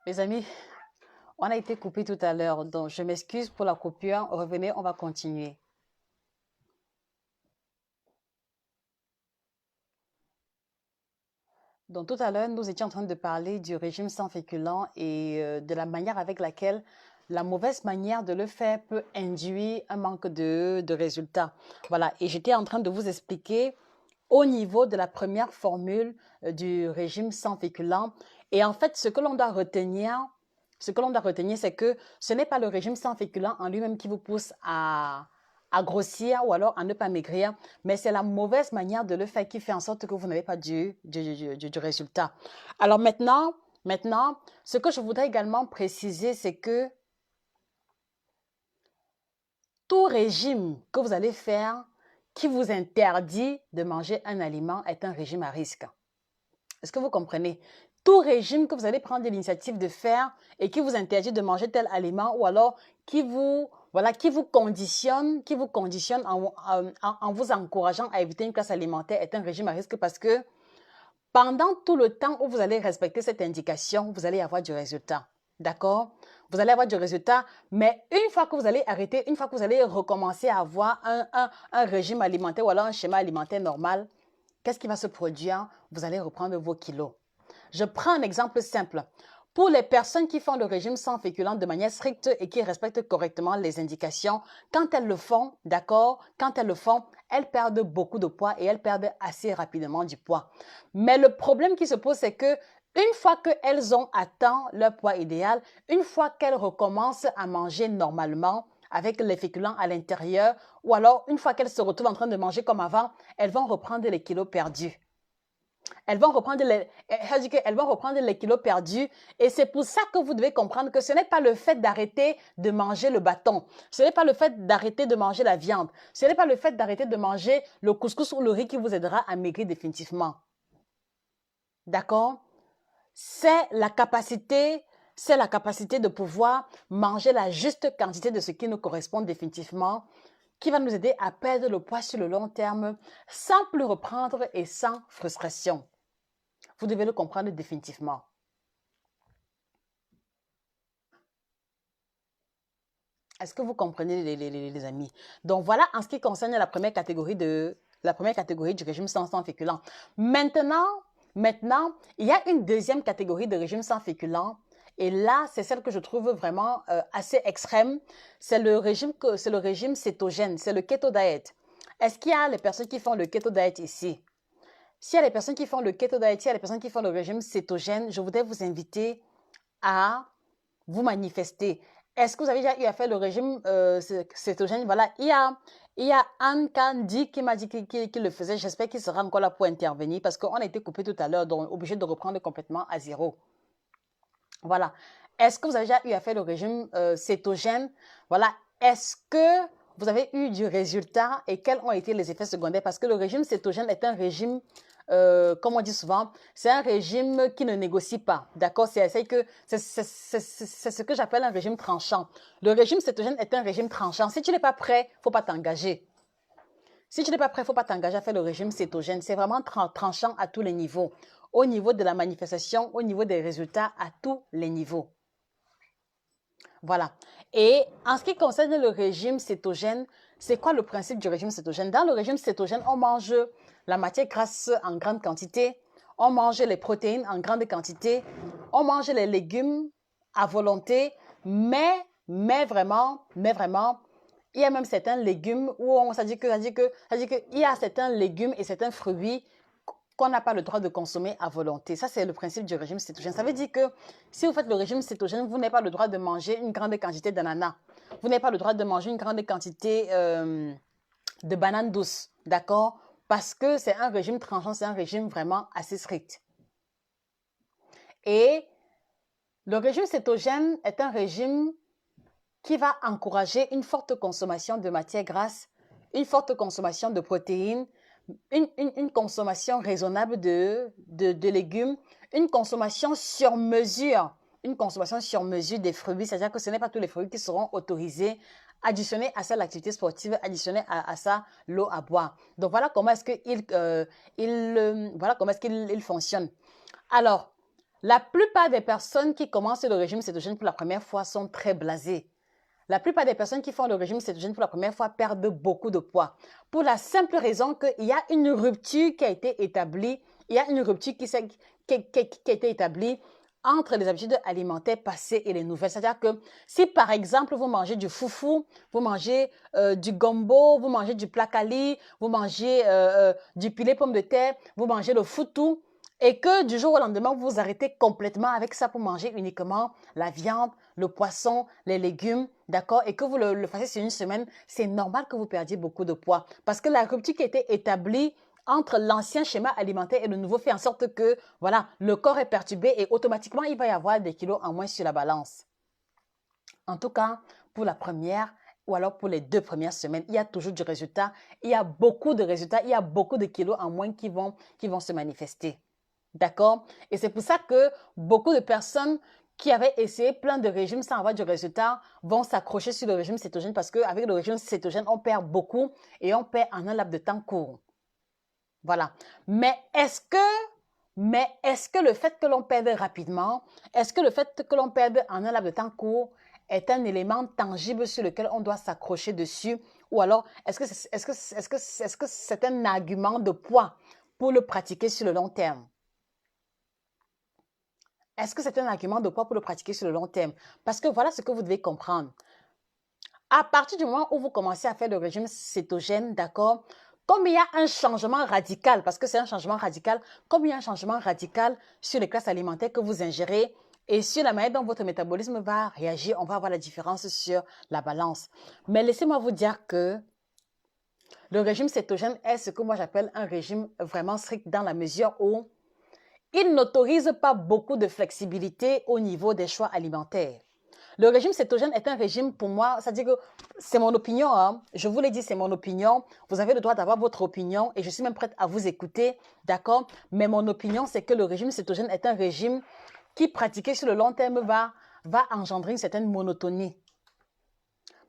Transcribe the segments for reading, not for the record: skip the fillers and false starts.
Mes amis, on a été coupé tout à l'heure, donc je m'excuse pour la coupure. Revenez, on va continuer. Donc tout à l'heure, nous étions en train de parler du régime sans féculents et de la manière avec laquelle la mauvaise manière de le faire peut induire un manque de résultats. Voilà, et j'étais en train de vous expliquer au niveau de la première formule du régime sans féculents. Et en fait, ce que l'on doit retenir, c'est que ce n'est pas le régime sans féculents en lui-même qui vous pousse à grossir ou alors à ne pas maigrir, mais c'est la mauvaise manière de le faire qui fait en sorte que vous n'avez pas du résultat. Alors maintenant, ce que je voudrais également préciser, c'est que tout régime que vous allez faire qui vous interdit de manger un aliment est un régime à risque. Est-ce que vous comprenez? Tout régime que vous allez prendre l'initiative de faire et qui vous interdit de manger tel aliment ou alors qui vous conditionne en vous encourageant à éviter une classe alimentaire est un régime à risque parce que pendant tout le temps où vous allez respecter cette indication, vous allez avoir du résultat. D'accord? Vous allez avoir du résultat, mais une fois que vous allez arrêter, une fois que vous allez recommencer à avoir un régime alimentaire ou alors un schéma alimentaire normal, qu'est-ce qui va se produire? Vous allez reprendre vos kilos. Je prends un exemple simple. Pour les personnes qui font le régime sans féculents de manière stricte et qui respectent correctement les indications, quand elles le font, d'accord, quand elles le font, elles perdent beaucoup de poids et elles perdent assez rapidement du poids. Mais le problème qui se pose, c'est que une fois qu'elles ont atteint leur poids idéal, une fois qu'elles recommencent à manger normalement, avec les féculents à l'intérieur, ou alors une fois qu'elles se retrouvent en train de manger comme avant, elles vont reprendre les kilos perdus. Elles vont reprendre les kilos perdus et c'est pour ça que vous devez comprendre que ce n'est pas le fait d'arrêter de manger le bâton, ce n'est pas le fait d'arrêter de manger la viande, ce n'est pas le fait d'arrêter de manger le couscous ou le riz qui vous aidera à maigrir définitivement. D'accord? C'est la capacité, c'est la capacité de pouvoir manger la juste quantité de ce qui nous correspond définitivement qui va nous aider à perdre le poids sur le long terme sans plus reprendre et sans frustration. Vous devez le comprendre définitivement. Est-ce que vous comprenez les amis? Donc voilà en ce qui concerne la première catégorie du régime sans féculents. Maintenant, il y a une deuxième catégorie de régime sans féculents. Et là, c'est celle que je trouve vraiment assez extrême. C'est le régime cétogène, c'est le keto diet. Est-ce qu'il y a les personnes qui font le keto diet ici? S'il y a les personnes qui font le keto diet, s'il y a les personnes qui font le régime cétogène, je voudrais vous inviter à vous manifester. Est-ce que vous avez déjà eu à faire le régime cétogène? Voilà, il y a Anne Candy qui m'a dit qu'il le faisait. J'espère qu'il sera encore là pour intervenir parce qu'on a été coupé tout à l'heure, donc obligé de reprendre complètement à zéro. Voilà. Est-ce que vous avez déjà eu à faire le régime cétogène? Voilà. Est-ce que vous avez eu du résultat et quels ont été les effets secondaires? Parce que le régime cétogène est un régime, comme on dit souvent, c'est un régime qui ne négocie pas. D'accord? C'est ce que j'appelle un régime tranchant. Le régime cétogène est un régime tranchant. Si tu n'es pas prêt, il ne faut pas t'engager. Si tu n'es pas prêt, il ne faut pas t'engager à faire le régime cétogène. C'est vraiment tranchant à tous les niveaux. Au niveau de la manifestation, au niveau des résultats, à tous les niveaux. Voilà. Et en ce qui concerne le régime cétogène, c'est quoi le principe du régime cétogène? Dans le régime cétogène, on mange la matière grasse en grande quantité, on mange les protéines en grande quantité, on mange les légumes à volonté, mais vraiment, il y a même certains légumes où il y a certains légumes et certains fruits qu'on n'a pas le droit de consommer à volonté. Ça, c'est le principe du régime cétogène. Ça veut dire que si vous faites le régime cétogène, vous n'avez pas le droit de manger une grande quantité d'ananas. Vous n'avez pas le droit de manger une grande quantité de bananes douces. D'accord? Parce que c'est un régime tranchant, c'est un régime vraiment assez strict. Et le régime cétogène est un régime qui va encourager une forte consommation de matières grasses, une forte consommation de protéines, une consommation raisonnable de légumes, une consommation sur mesure des fruits, c'est-à-dire que ce n'est pas tous les fruits qui seront autorisés, additionnés à ça l'activité sportive, additionnés à ça l'eau à boire. Donc voilà comment est-ce qu'il fonctionne. Alors, La plupart des personnes qui commencent le régime cétogène pour la première fois sont très blasées. La plupart des personnes qui font le régime cétogène pour la première fois perdent beaucoup de poids. Pour la simple raison qu'il y a une rupture qui a été établie, il y a une rupture qui a été établie entre les habitudes alimentaires passées et les nouvelles. C'est-à-dire que si par exemple vous mangez du foufou, vous mangez du gombo, vous mangez du placali, vous mangez du pilé pomme de terre, vous mangez le foutou, et que du jour au lendemain, vous vous arrêtez complètement avec ça pour manger uniquement la viande, le poisson, les légumes, d'accord? Et que vous le fassiez sur une semaine, c'est normal que vous perdiez beaucoup de poids. Parce que la rupture qui a été établie entre l'ancien schéma alimentaire et le nouveau fait en sorte que, voilà, le corps est perturbé et automatiquement, il va y avoir des kilos en moins sur la balance. En tout cas, pour la première ou alors pour les 2 premières semaines, il y a toujours du résultat. Il y a beaucoup de résultats, il y a beaucoup de kilos en moins qui vont se manifester. D'accord? Et c'est pour ça que beaucoup de personnes qui avaient essayé plein de régimes sans avoir du résultat vont s'accrocher sur le régime cétogène parce qu'avec le régime cétogène, on perd beaucoup et on perd en un laps de temps court. Voilà. Mais est-ce que le fait que l'on perde rapidement, est-ce que le fait que l'on perde en un laps de temps court est un élément tangible sur lequel on doit s'accrocher dessus? Ou alors, est-ce que c'est un argument de poids pour le pratiquer sur le long terme? Est-ce que c'est un argument de poids pour le pratiquer sur le long terme? Parce que voilà ce que vous devez comprendre. À partir du moment où vous commencez à faire le régime cétogène, d'accord, comme il y a un changement radical, parce que c'est un changement radical, comme il y a un changement radical sur les classes alimentaires que vous ingérez et sur la manière dont votre métabolisme va réagir, on va avoir la différence sur la balance. Mais laissez-moi vous dire que le régime cétogène est ce que moi j'appelle un régime vraiment strict dans la mesure où il n'autorise pas beaucoup de flexibilité au niveau des choix alimentaires. Le régime cétogène est un régime pour moi, c'est-à-dire que c'est mon opinion, hein. Je vous l'ai dit, c'est mon opinion. Vous avez le droit d'avoir votre opinion et je suis même prête à vous écouter, d'accord? Mais mon opinion, c'est que le régime cétogène est un régime qui, pratiqué sur le long terme, va engendrer une certaine monotonie.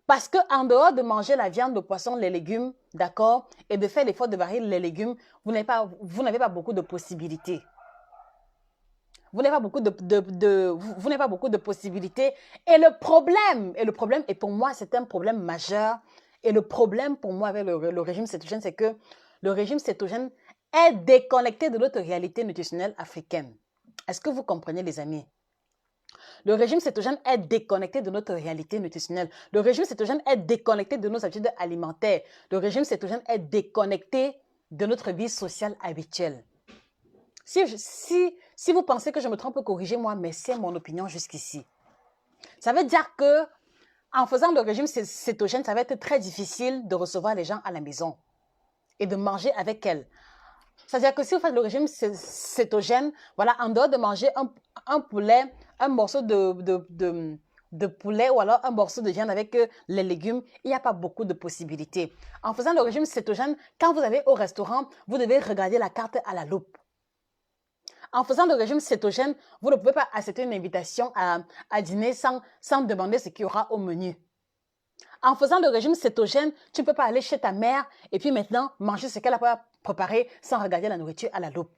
Parce qu'en dehors de manger la viande, le poisson, les légumes, d'accord, et de faire l'effort de varier les légumes, vous n'avez pas beaucoup de possibilités. Vous n'avez pas beaucoup de possibilités. Et le problème, et pour moi, c'est un problème majeur. Et le problème pour moi avec le régime cétogène, c'est que le régime cétogène est déconnecté de notre réalité nutritionnelle africaine. Est-ce que vous comprenez, les amis? Le régime cétogène est déconnecté de notre réalité nutritionnelle. Le régime cétogène est déconnecté de nos habitudes alimentaires. Le régime cétogène est déconnecté de notre vie sociale habituelle. Si vous pensez que je me trompe, corrigez-moi, mais c'est mon opinion jusqu'ici. Ça veut dire que en faisant le régime cétogène, ça va être très difficile de recevoir les gens à la maison et de manger avec elles. C'est-à-dire que si vous faites le régime cétogène, voilà, en dehors de manger un poulet, un morceau de poulet ou alors un morceau de viande avec les légumes, il n'y a pas beaucoup de possibilités. En faisant le régime cétogène, quand vous allez au restaurant, vous devez regarder la carte à la loupe. En faisant le régime cétogène, vous ne pouvez pas accepter une invitation à dîner sans demander ce qu'il y aura au menu. En faisant le régime cétogène, tu ne peux pas aller chez ta mère et puis maintenant manger ce qu'elle a préparé sans regarder la nourriture à la loupe.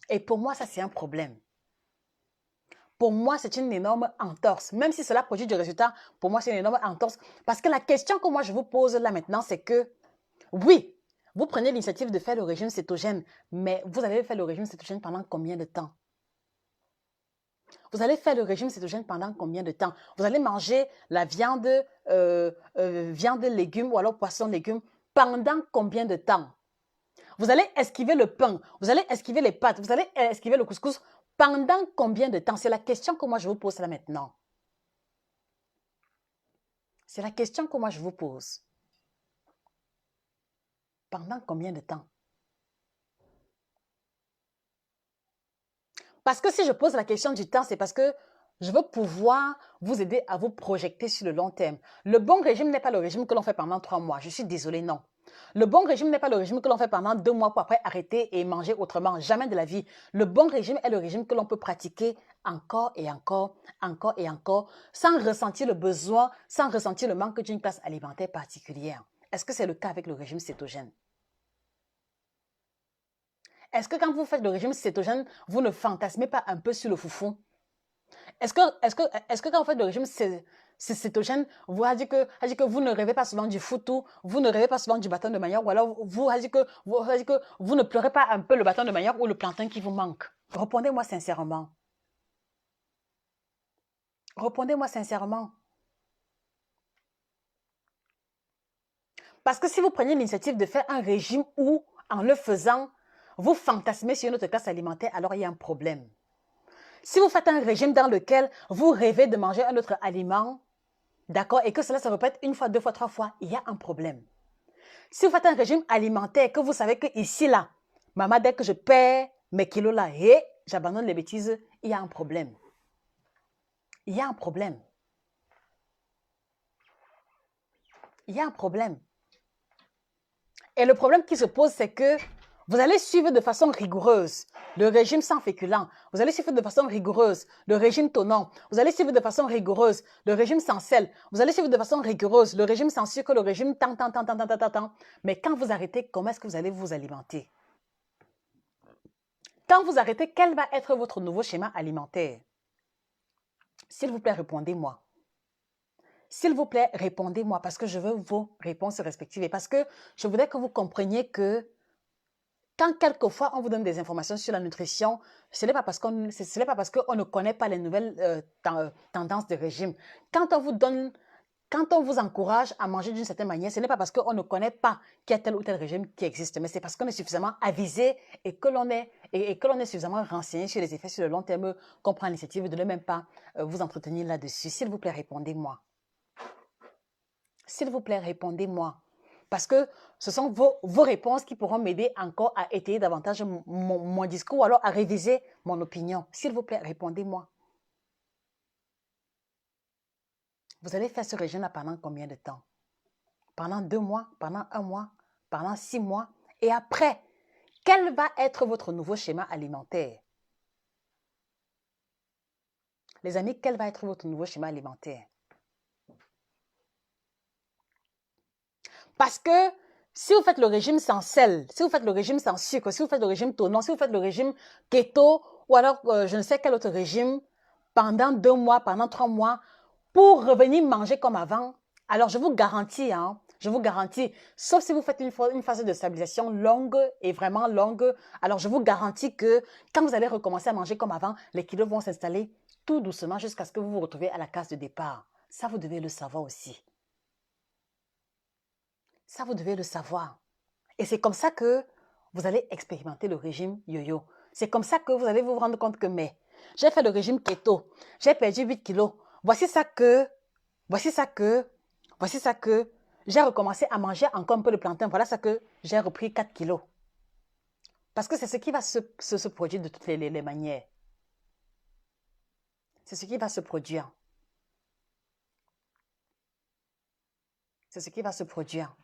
Et pour moi, ça c'est un problème. Pour moi, c'est une énorme entorse. Même si cela produit du résultat, pour moi, c'est une énorme entorse. Parce que la question que moi je vous pose là maintenant, c'est que oui, vous prenez l'initiative de faire le régime cétogène, mais vous allez faire le régime cétogène pendant combien de temps? Vous allez faire le régime cétogène pendant combien de temps? Vous allez manger la viande, viande, légumes ou alors poisson, légumes pendant combien de temps? Vous allez esquiver le pain, vous allez esquiver les pâtes, vous allez esquiver le couscous pendant combien de temps? C'est la question que moi je vous pose là maintenant. C'est la question que moi je vous pose. Pendant combien de temps? Parce que si je pose la question du temps, c'est parce que je veux pouvoir vous aider à vous projeter sur le long terme. Le bon régime n'est pas le régime que l'on fait pendant 3 mois. Je suis désolée, non. Le bon régime n'est pas le régime que l'on fait pendant 2 mois pour après arrêter et manger autrement. Jamais de la vie. Le bon régime est le régime que l'on peut pratiquer encore et encore, encore et encore, sans ressentir le besoin, sans ressentir le manque d'une classe alimentaire particulière. Est-ce que c'est le cas avec le régime cétogène? Est-ce que quand vous faites le régime cétogène, vous ne fantasmez pas un peu sur le foufou? Est-ce que quand vous faites le régime cétogène, a dit que vous ne rêvez pas souvent du foutou, vous ne rêvez pas souvent du bâton de manioc, ou alors a dit que vous ne pleurez pas un peu le bâton de manioc ou le plantain qui vous manque? Répondez-moi sincèrement. Répondez-moi sincèrement. Parce que si vous prenez l'initiative de faire un régime où, en le faisant, vous fantasmez sur une autre classe alimentaire, alors il y a un problème. Si vous faites un régime dans lequel vous rêvez de manger un autre aliment, d'accord, et que cela se répète une fois, deux fois, trois fois, il y a un problème. Si vous faites un régime alimentaire, que vous savez que ici, là, maman, dès que je perds mes kilos là, et j'abandonne les bêtises, il y a un problème. Il y a un problème. Il y a un problème. Et le problème qui se pose, c'est que vous allez suivre de façon rigoureuse le régime sans féculents. Vous allez suivre de façon rigoureuse le régime tonnant. Vous allez suivre de façon rigoureuse le régime sans sel. Vous allez suivre de façon rigoureuse le régime sans sucre, le régime tant. Mais quand vous arrêtez, comment est-ce que vous allez vous alimenter? Quand vous arrêtez, quel va être votre nouveau schéma alimentaire? S'il vous plaît, répondez-moi. S'il vous plaît, répondez-moi parce que je veux vos réponses respectives et parce que je voudrais que vous compreniez que quand quelquefois on vous donne des informations sur la nutrition, ce n'est pas parce qu'on ne connaît pas les nouvelles tendances de régime. Quand on vous encourage à manger d'une certaine manière, ce n'est pas parce qu'on ne connaît pas qu'il y a tel ou tel régime qui existe, mais c'est parce qu'on est suffisamment avisé et que l'on est suffisamment renseigné sur les effets sur le long terme qu'on prend l'initiative de ne même pas vous entretenir là-dessus. S'il vous plaît, répondez-moi. S'il vous plaît, répondez-moi. Parce que ce sont vos réponses qui pourront m'aider encore à étayer davantage mon discours ou alors à réviser mon opinion. S'il vous plaît, répondez-moi. Vous allez faire ce régime-là pendant combien de temps? Pendant 2 mois? Pendant 1 mois? Pendant 6 mois? Et après, quel va être votre nouveau schéma alimentaire? Les amis, quel va être votre nouveau schéma alimentaire? Parce que si vous faites le régime sans sel, si vous faites le régime sans sucre, si vous faites le régime tonnant, si vous faites le régime keto ou alors je ne sais quel autre régime pendant 2 mois, pendant 3 mois, pour revenir manger comme avant, alors je vous garantis, sauf si vous faites une phase de stabilisation longue et vraiment longue, alors je vous garantis que quand vous allez recommencer à manger comme avant, les kilos vont s'installer tout doucement jusqu'à ce que vous vous retrouviez à la case de départ. Ça, vous devez le savoir aussi. Ça, vous devez le savoir. Et c'est comme ça que vous allez expérimenter le régime yo-yo. C'est comme ça que vous allez vous rendre compte que, mais, j'ai fait le régime keto, j'ai perdu 8 kilos. Voici ça que, j'ai recommencé à manger encore un peu de plantain. Voilà ça que j'ai repris 4 kilos. Parce que c'est ce qui va se produire de toutes les manières. C'est ce qui va se produire. C'est ce qui va se produire.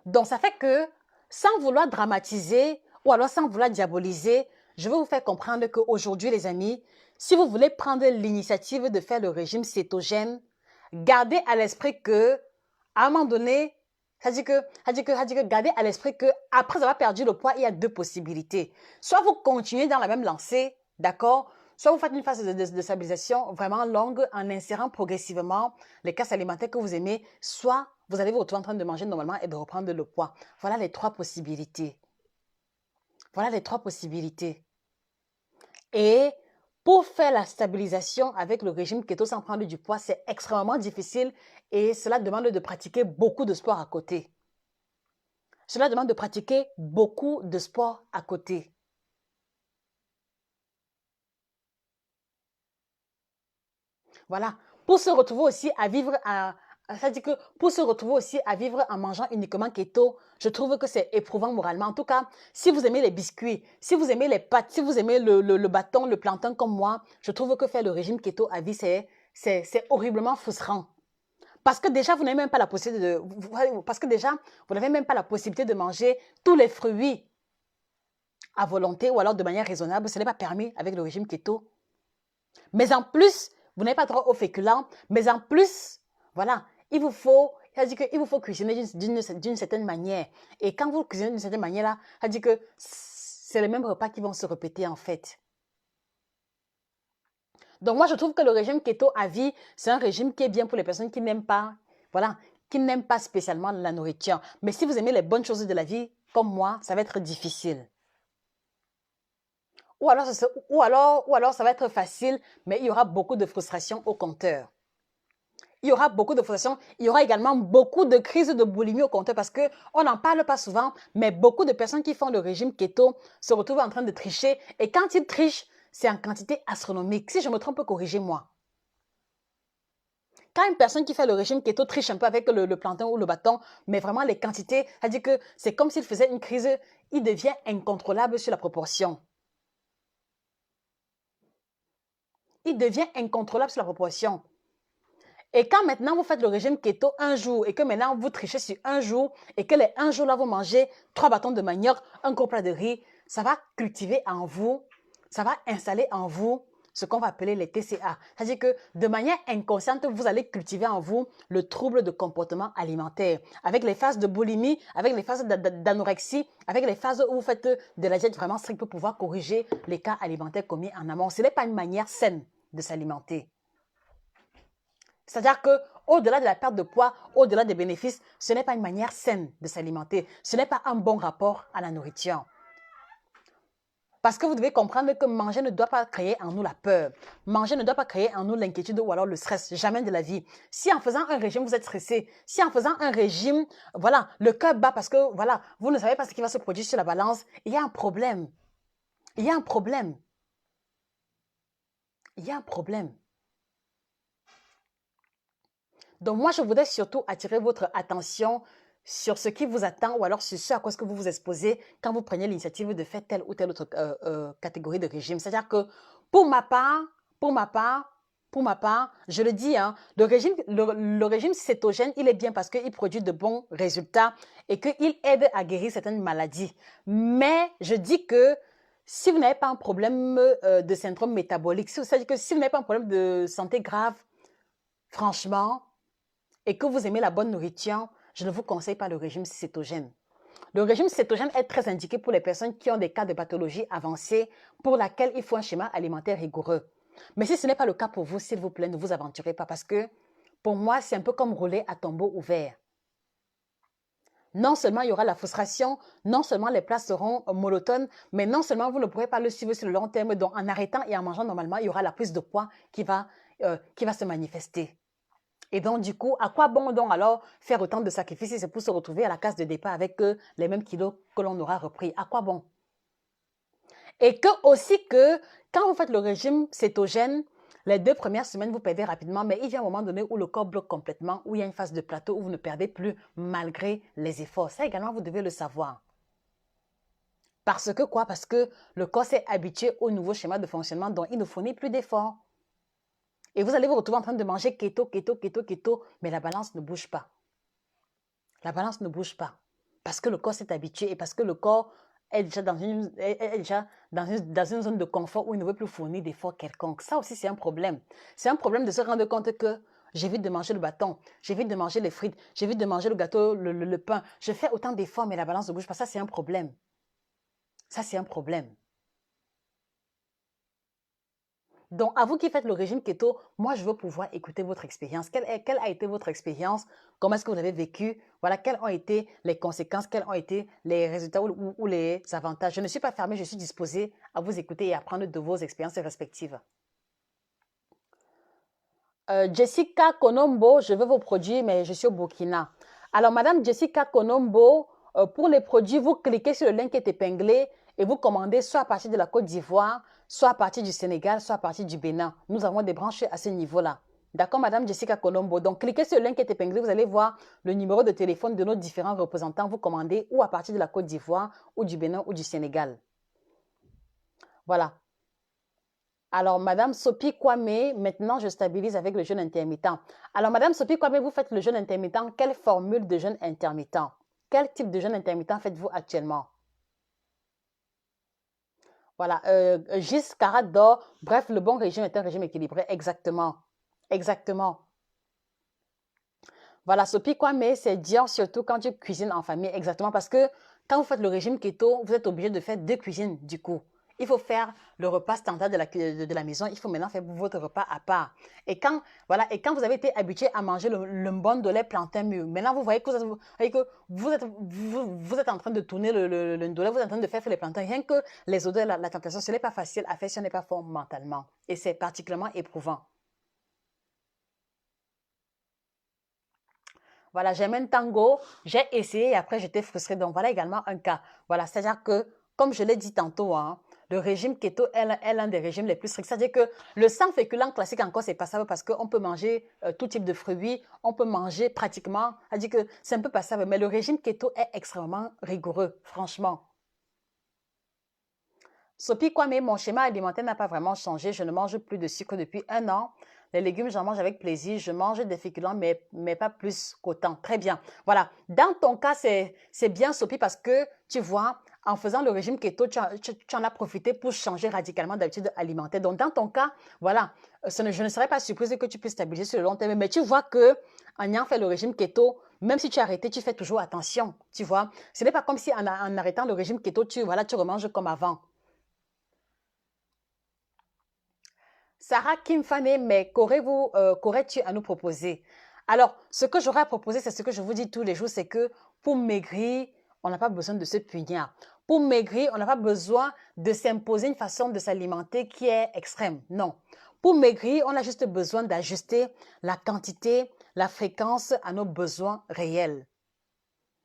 Donc, ça fait que, sans vouloir dramatiser ou alors sans vouloir diaboliser, je veux vous faire comprendre qu'aujourd'hui, les amis, si vous voulez prendre l'initiative de faire le régime cétogène, gardez à l'esprit que, à un moment donné, gardez à l'esprit que après avoir perdu le poids, il y a 2 possibilités. Soit vous continuez dans la même lancée, d'accord? Soit vous faites une phase de stabilisation vraiment longue en insérant progressivement les classes alimentaires que vous aimez, soit vous allez vous retrouver en train de manger normalement et de reprendre le poids. Voilà les 3 possibilités. Voilà les 3 possibilités. Et pour faire la stabilisation avec le régime keto sans prendre du poids, c'est extrêmement difficile et cela demande de pratiquer beaucoup de sport à côté. Cela demande de pratiquer beaucoup de sport à côté. Voilà. Pour se retrouver aussi à vivre c'est-à-dire que pour se retrouver aussi à vivre en mangeant uniquement keto, je trouve que c'est éprouvant moralement. En tout cas, si vous aimez les biscuits, si vous aimez les pâtes, si vous aimez le bâton, le plantain comme moi, je trouve que faire le régime keto à vie, c'est horriblement frustrant. Parce que déjà, vous n'avez même pas la possibilité de manger tous les fruits à volonté ou alors de manière raisonnable. Ce n'est pas permis avec le régime keto. Mais en plus, vous n'avez pas droit aux féculents. Mais en plus, voilà, il vous faut C'est-à-dire qu'il vous faut cuisiner d'une certaine manière. Et quand vous cuisinez d'une certaine manière, là, c'est-à-dire que c'est les mêmes repas qui vont se répéter en fait. Donc moi, je trouve que le régime keto à vie, c'est un régime qui est bien pour les personnes qui n'aiment pas, voilà, qui n'aiment pas spécialement la nourriture. Mais si vous aimez les bonnes choses de la vie, comme moi, ça va être difficile. Ou alors ça va être facile, mais il y aura beaucoup de frustration au compteur. Il y aura beaucoup de frustration. Il y aura également beaucoup de crises de boulimie au compteur parce qu'on n'en parle pas souvent, mais beaucoup de personnes qui font le régime keto se retrouvent en train de tricher. Et quand ils trichent, c'est en quantité astronomique. Si je me trompe, corrigez-moi. Quand une personne qui fait le régime keto triche un peu avec le plantain ou le bâton, mais vraiment les quantités, c'est-à-dire que c'est comme s'il faisait une crise, il devient incontrôlable sur la proportion. Il devient incontrôlable sur la proportion. Et quand maintenant vous faites le régime keto un jour et que maintenant vous trichez sur un jour et que les un jour là vous mangez 3 bâtons de manioc, un gros plat de riz, ça va cultiver en vous, ça va installer en vous ce qu'on va appeler les TCA. C'est-à-dire que de manière inconsciente, vous allez cultiver en vous le trouble de comportement alimentaire avec les phases de boulimie, avec les phases d'anorexie, avec les phases où vous faites de la diète vraiment stricte pour pouvoir corriger les cas alimentaires commis en amont. Ce n'est pas une manière saine de s'alimenter. C'est-à-dire qu'au-delà de la perte de poids, au-delà des bénéfices, ce n'est pas une manière saine de s'alimenter. Ce n'est pas un bon rapport à la nourriture. Parce que vous devez comprendre que manger ne doit pas créer en nous la peur. Manger ne doit pas créer en nous l'inquiétude ou alors le stress. Jamais de la vie. Si en faisant un régime, vous êtes stressé, si en faisant un régime, voilà, le cœur bat parce que, voilà, vous ne savez pas ce qui va se produire sur la balance, il y a un problème. Il y a un problème. Il y a un problème. Donc moi, je voudrais surtout attirer votre attention sur ce qui vous attend ou alors sur ce à quoi est-ce que vous vous exposez quand vous prenez l'initiative de faire telle ou telle autre catégorie de régime. C'est-à-dire que pour ma part, pour ma part, pour ma part, je le dis, hein, le régime cétogène, il est bien parce qu'il produit de bons résultats et qu'il aide à guérir certaines maladies. Mais je dis que si vous n'avez pas un problème de syndrome métabolique, c'est-à-dire que si vous n'avez pas un problème de santé grave, franchement, et que vous aimez la bonne nourriture, je ne vous conseille pas le régime cétogène. Le régime cétogène est très indiqué pour les personnes qui ont des cas de pathologie avancée pour laquelle il faut un schéma alimentaire rigoureux. Mais si ce n'est pas le cas pour vous, s'il vous plaît, ne vous aventurez pas parce que pour moi, c'est un peu comme rouler à tombeau ouvert. Non seulement il y aura la frustration, non seulement les plats seront monotones, mais non seulement vous ne pourrez pas le suivre sur le long terme, donc en arrêtant et en mangeant normalement, il y aura la prise de poids qui va se manifester. Et donc, du coup, à quoi bon donc alors faire autant de sacrifices si c'est pour se retrouver à la case de départ avec les mêmes kilos que l'on aura repris? À quoi bon? Et que aussi que quand vous faites le régime cétogène, les 2 premières semaines, vous perdez rapidement, mais il vient un moment donné où le corps bloque complètement, où il y a une phase de plateau où vous ne perdez plus malgré les efforts. Ça également, vous devez le savoir. Parce que quoi? Parce que le corps s'est habitué au nouveau schéma de fonctionnement dont il ne fournit plus d'efforts. Et vous allez vous retrouver en train de manger keto, keto, keto, keto, mais la balance ne bouge pas. La balance ne bouge pas. Parce que le corps s'est habitué et parce que le corps est déjà dans une zone de confort où il ne veut plus fournir d'efforts quelconques. Ça aussi, c'est un problème. C'est un problème de se rendre compte que j'évite de manger le bâton, j'évite de manger les frites, j'évite de manger le gâteau, le pain. Je fais autant d'efforts, mais la balance ne bouge pas. Ça, c'est un problème. Ça, c'est un problème. Donc, à vous qui faites le régime keto, moi, je veux pouvoir écouter votre expérience. Quelle a été votre expérience? Comment est-ce que vous l'avez vécu? Voilà, quelles ont été les conséquences? Quels ont été les résultats ou les avantages? Je ne suis pas fermée, je suis disposée à vous écouter et à apprendre de vos expériences respectives. Jessica Konombo, je veux vos produits, mais je suis au Burkina. Alors, Madame Jessica Konombo, pour les produits, vous cliquez sur le lien qui est épinglé et vous commandez soit à partir de la Côte d'Ivoire, soit à partir du Sénégal, soit à partir du Bénin. Nous avons des branches à ce niveau-là. D'accord, Madame Jessica Colombo. Donc, cliquez sur le lien qui est épinglé. Vous allez voir le numéro de téléphone de nos différents représentants. Vous commandez ou à partir de la Côte d'Ivoire, ou du Bénin, ou du Sénégal. Voilà. Alors, Madame Sophie Kwame, maintenant, je stabilise avec le jeûne intermittent. Alors, Madame Sophie Kwame, vous faites le jeûne intermittent. Quelle formule de jeûne intermittent? Quel type de jeûne intermittent faites-vous actuellement? Voilà, Gis Karat d'or. Bref, le bon régime est un régime équilibré. Exactement. Exactement. Voilà, Sophie Kwame, c'est dire surtout quand tu cuisines en famille, exactement, parce que quand vous faites le régime keto, vous êtes obligé de faire deux cuisines du coup. Il faut faire le repas standard de la maison, il faut maintenant faire votre repas à part. Et quand, voilà, et quand vous avez été habitué à manger le bon de lait plantain mûr, maintenant vous voyez que vous êtes en train de tourner le ndolé, vous êtes en train de faire les plantains, rien que les odeurs, la tentation, ce n'est pas facile à faire si on n'est pas fort mentalement. Et c'est particulièrement éprouvant. Voilà, j'aime un tango, j'ai essayé et après j'étais frustrée. Donc voilà également un cas. Voilà, c'est-à-dire que, comme je l'ai dit tantôt, hein, le régime keto est l'un des régimes les plus stricts. C'est-à-dire que le sang féculent classique encore, c'est passable parce qu'on peut manger tout type de fruits, on peut manger pratiquement, c'est-à-dire que c'est un peu passable. Mais le régime keto est extrêmement rigoureux, franchement. Sophie Kwame, mon schéma alimentaire n'a pas vraiment changé. Je ne mange plus de sucre depuis un an. Les légumes, j'en mange avec plaisir. Je mange des féculents, mais pas plus qu'autant. Très bien. Voilà. Dans ton cas, c'est bien, Sophie, parce que tu vois, en faisant le régime keto, tu en as profité pour changer radicalement d'habitude alimentaire. Donc, dans ton cas, voilà, je ne serais pas surprise que tu puisses stabiliser sur le long terme. Mais tu vois que en ayant fait le régime keto, même si tu as arrêté, tu fais toujours attention. Tu vois, ce n'est pas comme si en arrêtant le régime keto, voilà, tu remanges comme avant. Sarah Kimfane, mais qu'aurais-tu à nous proposer? Alors, ce que j'aurais à proposer, c'est ce que je vous dis tous les jours, c'est que pour maigrir, on n'a pas besoin de se punir. Pour maigrir, on n'a pas besoin de s'imposer une façon de s'alimenter qui est extrême. Non. Pour maigrir, on a juste besoin d'ajuster la quantité, la fréquence à nos besoins réels.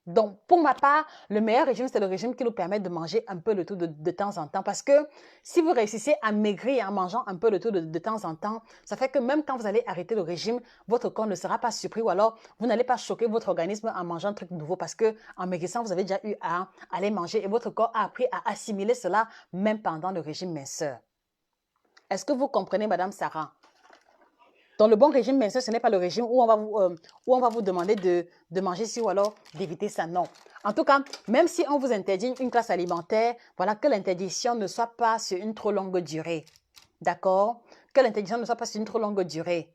Donc, pour ma part, le meilleur régime, c'est le régime qui nous permet de manger un peu le tout de temps en temps. Parce que si vous réussissez à maigrir en mangeant un peu le tout de temps en temps, ça fait que même quand vous allez arrêter le régime, votre corps ne sera pas surpris ou alors vous n'allez pas choquer votre organisme en mangeant un truc nouveau parce que en maigrissant, vous avez déjà eu à aller manger et votre corps a appris à assimiler cela même pendant le régime minceur. Est-ce que vous comprenez, Madame Sarah? Dans le bon régime minceur, ce n'est pas le régime où on va vous demander de manger ci ou alors d'éviter ça. Non. En tout cas, même si on vous interdit une classe alimentaire, voilà, que l'interdiction ne soit pas sur une trop longue durée. D'accord? Que l'interdiction ne soit pas sur une trop longue durée.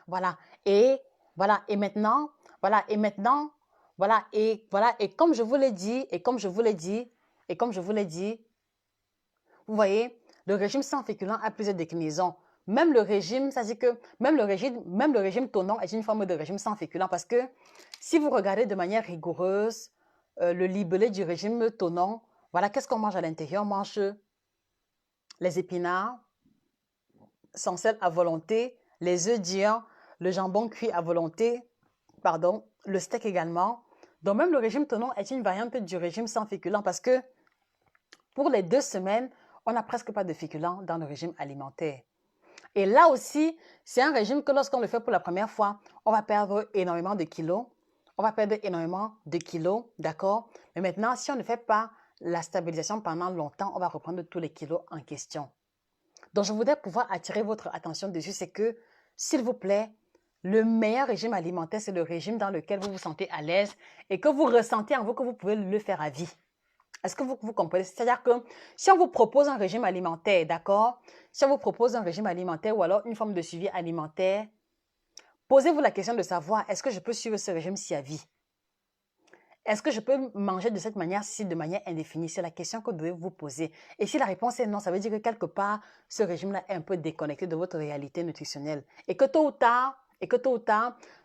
Voilà. Et voilà. Et maintenant, voilà. Et maintenant, voilà. Et voilà. Et comme je vous l'ai dit, et comme je vous l'ai dit, et comme je vous l'ai dit, vous voyez, le régime sans féculent a plusieurs déclinaisons. Même le régime, ça dit que même le régime tournant est une forme de régime sans féculent parce que si vous regardez de manière rigoureuse le libellé du régime tournant, voilà, qu'est-ce qu'on mange à l'intérieur? On mange les épinards, sans sel à volonté, les œufs durs, le jambon cuit à volonté, pardon, le steak également. Donc même le régime tournant est une variante du régime sans féculent parce que pour les 2 semaines, on n'a presque pas de féculents dans le régime alimentaire. Et là aussi, c'est un régime que lorsqu'on le fait pour la première fois, on va perdre énormément de kilos. On va perdre énormément de kilos, d'accord? Mais maintenant, si on ne fait pas la stabilisation pendant longtemps, on va reprendre tous les kilos en question. Donc, je voudrais pouvoir attirer votre attention dessus, c'est que, s'il vous plaît, le meilleur régime alimentaire, c'est le régime dans lequel vous vous sentez à l'aise et que vous ressentez en vous que vous pouvez le faire à vie. Est-ce que vous comprenez? C'est-à-dire que si on vous propose un régime alimentaire, d'accord? Si on vous propose un régime alimentaire ou alors une forme de suivi alimentaire, posez-vous la question de savoir, est-ce que je peux suivre ce régime-ci à vie? Est-ce que je peux manger de cette manière-ci de manière indéfinie? C'est la question que vous devez vous poser. Et si la réponse est non, ça veut dire que quelque part, ce régime-là est un peu déconnecté de votre réalité nutritionnelle. Et que tôt ou tard,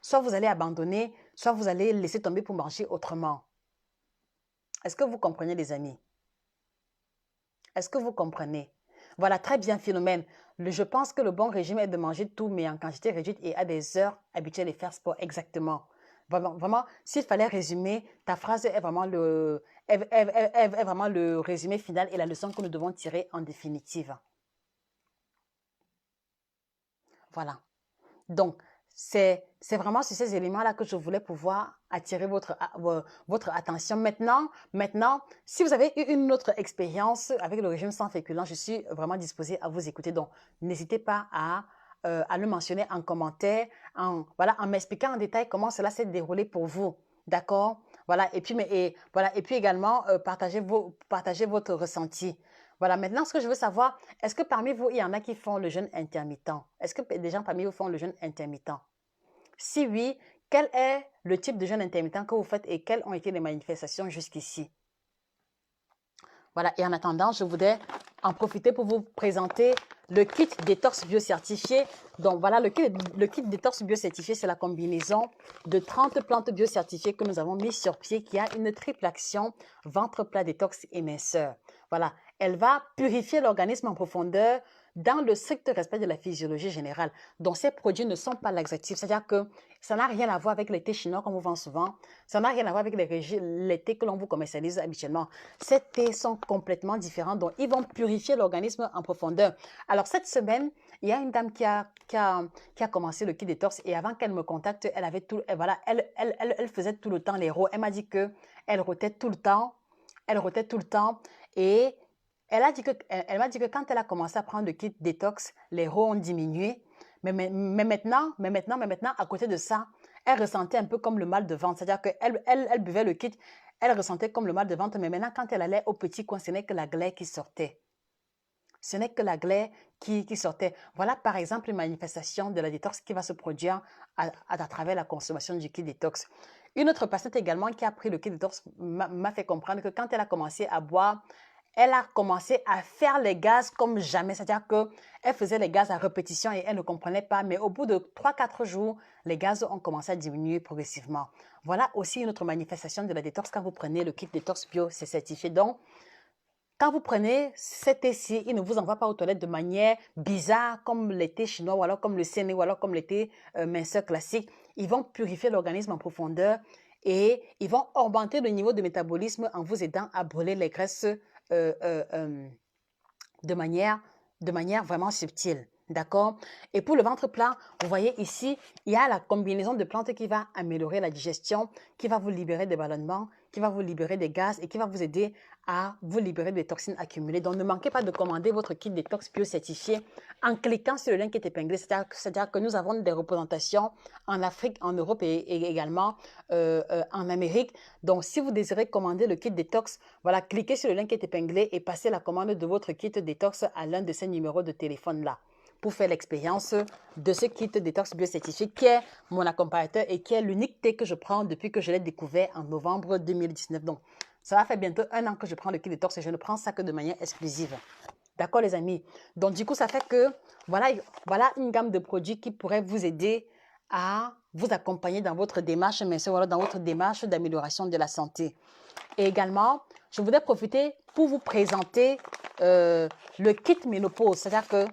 soit vous allez abandonner, soit vous allez laisser tomber pour manger autrement. Est-ce que vous comprenez, les amis? Est-ce que vous comprenez? Voilà, très bien, Philomène. Je pense que le bon régime est de manger tout, mais en quantité réduite et à des heures habituelles et faire sport exactement. Vraiment, vraiment, s'il fallait résumer, ta phrase est vraiment le résumé final et la leçon que nous devons tirer en définitive. Voilà. Donc, c'est vraiment sur ces éléments-là que je voulais pouvoir attirer votre attention. Maintenant, si vous avez eu une autre expérience avec le régime sans féculent, je suis vraiment disposée à vous écouter. Donc, n'hésitez pas à le mentionner en commentaire, voilà, en m'expliquant en détail comment cela s'est déroulé pour vous. D'accord? Voilà, et puis également, partagez votre ressenti. Voilà, maintenant, ce que je veux savoir, est-ce que parmi vous, il y en a qui font le jeûne intermittent? Est-ce que des gens parmi vous font le jeûne intermittent? Si oui, quel est le type de jeûne intermittent que vous faites et quelles ont été les manifestations jusqu'ici? Voilà, et en attendant, je voudrais en profiter pour vous présenter le kit détox biocertifié. Donc voilà, le kit détox biocertifié, c'est la combinaison de 30 plantes biocertifiées que nous avons mis sur pied qui a une triple action, ventre plat, détox et minceur. Voilà, elle va purifier l'organisme en profondeur dans le strict respect de la physiologie générale. Donc ces produits ne sont pas laxatifs, c'est-à-dire que ça n'a rien à voir avec les thés chinois qu'on vous vend souvent. Ça n'a rien à voir avec les thés que l'on vous commercialise habituellement. Ces thés sont complètement différents, donc ils vont purifier l'organisme en profondeur. Alors cette semaine, il y a une dame qui a commencé le kit détox et avant qu'elle me contacte, elle avait tout, voilà, elle faisait tout le temps les rots. Elle m'a dit que elle rotait tout le temps, et elle m'a dit que quand elle a commencé à prendre le kit détox, les rots ont diminué. Mais maintenant, à côté de ça, elle ressentait un peu comme le mal de ventre. C'est-à-dire qu'elle buvait le kit, elle ressentait comme le mal de ventre, mais maintenant, quand elle allait au petit coin, ce n'est que la glaie qui sortait. Ce n'est que la glaie qui sortait. Voilà, par exemple, une manifestation de la détox qui va se produire à travers la consommation du kit détox. Une autre patiente également qui a pris le kit détox m'a fait comprendre que quand elle a commencé à boire, elle a commencé à faire les gaz comme jamais. C'est-à-dire qu'elle faisait les gaz à répétition et elle ne comprenait pas. Mais au bout de 3-4 jours, les gaz ont commencé à diminuer progressivement. Voilà aussi une autre manifestation de la détox quand vous prenez le kit détox bio, c'est certifié. Donc, quand vous prenez cet thé-ci, il ne vous envoie pas aux toilettes de manière bizarre comme les thés chinois ou alors comme le séné ou alors comme les thés minceurs classiques. Ils vont purifier l'organisme en profondeur et ils vont augmenter le niveau de métabolisme en vous aidant à brûler les graisses de manière vraiment subtile. D'accord? Et pour le ventre plat, vous voyez ici, il y a la combinaison de plantes qui va améliorer la digestion, qui va vous libérer des ballonnements, qui va vous libérer des gaz et qui va vous aider à vous libérer des toxines accumulées. Donc, ne manquez pas de commander votre kit détox bio certifié en cliquant sur le lien qui est épinglé. C'est-à-dire que nous avons des représentations en Afrique, en Europe et également en Amérique. Donc, si vous désirez commander le kit détox, voilà, cliquez sur le lien qui est épinglé et passez la commande de votre kit détox à l'un de ces numéros de téléphone-là pour faire l'expérience de ce kit détox biocertifié qui est mon accompagnateur et qui est l'unique thé que je prends depuis que je l'ai découvert en novembre 2019. Donc, ça va faire bientôt 1 an que je prends le kit détox et je ne prends ça que de manière exclusive. D'accord, les amis? Donc, du coup, ça fait que voilà une gamme de produits qui pourrait vous aider à vous accompagner dans votre démarche, mais voilà, dans votre démarche d'amélioration de la santé. Et également, je voudrais profiter pour vous présenter le kit ménopause. C'est-à-dire que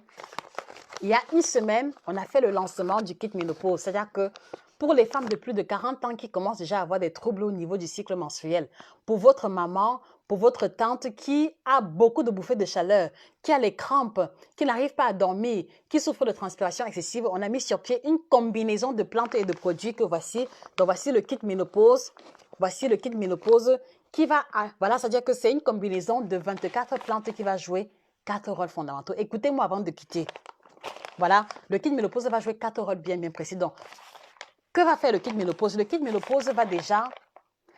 il y a une semaine, on a fait le lancement du kit ménopause. C'est-à-dire que pour les femmes de plus de 40 ans qui commencent déjà à avoir des troubles au niveau du cycle menstruel, pour votre maman, pour votre tante qui a beaucoup de bouffées de chaleur, qui a les crampes, qui n'arrive pas à dormir, qui souffre de transpiration excessive, on a mis sur pied une combinaison de plantes et de produits que voici. Donc voici le kit ménopause. Voici le kit ménopause qui va, voilà, c'est-à-dire que c'est une combinaison de 24 plantes qui va jouer 4 rôles fondamentaux. Écoutez-moi avant de quitter. Voilà, le kit ménopause va jouer 4 rôles bien précis. Donc, que va faire le kit ménopause? Le kit ménopause va déjà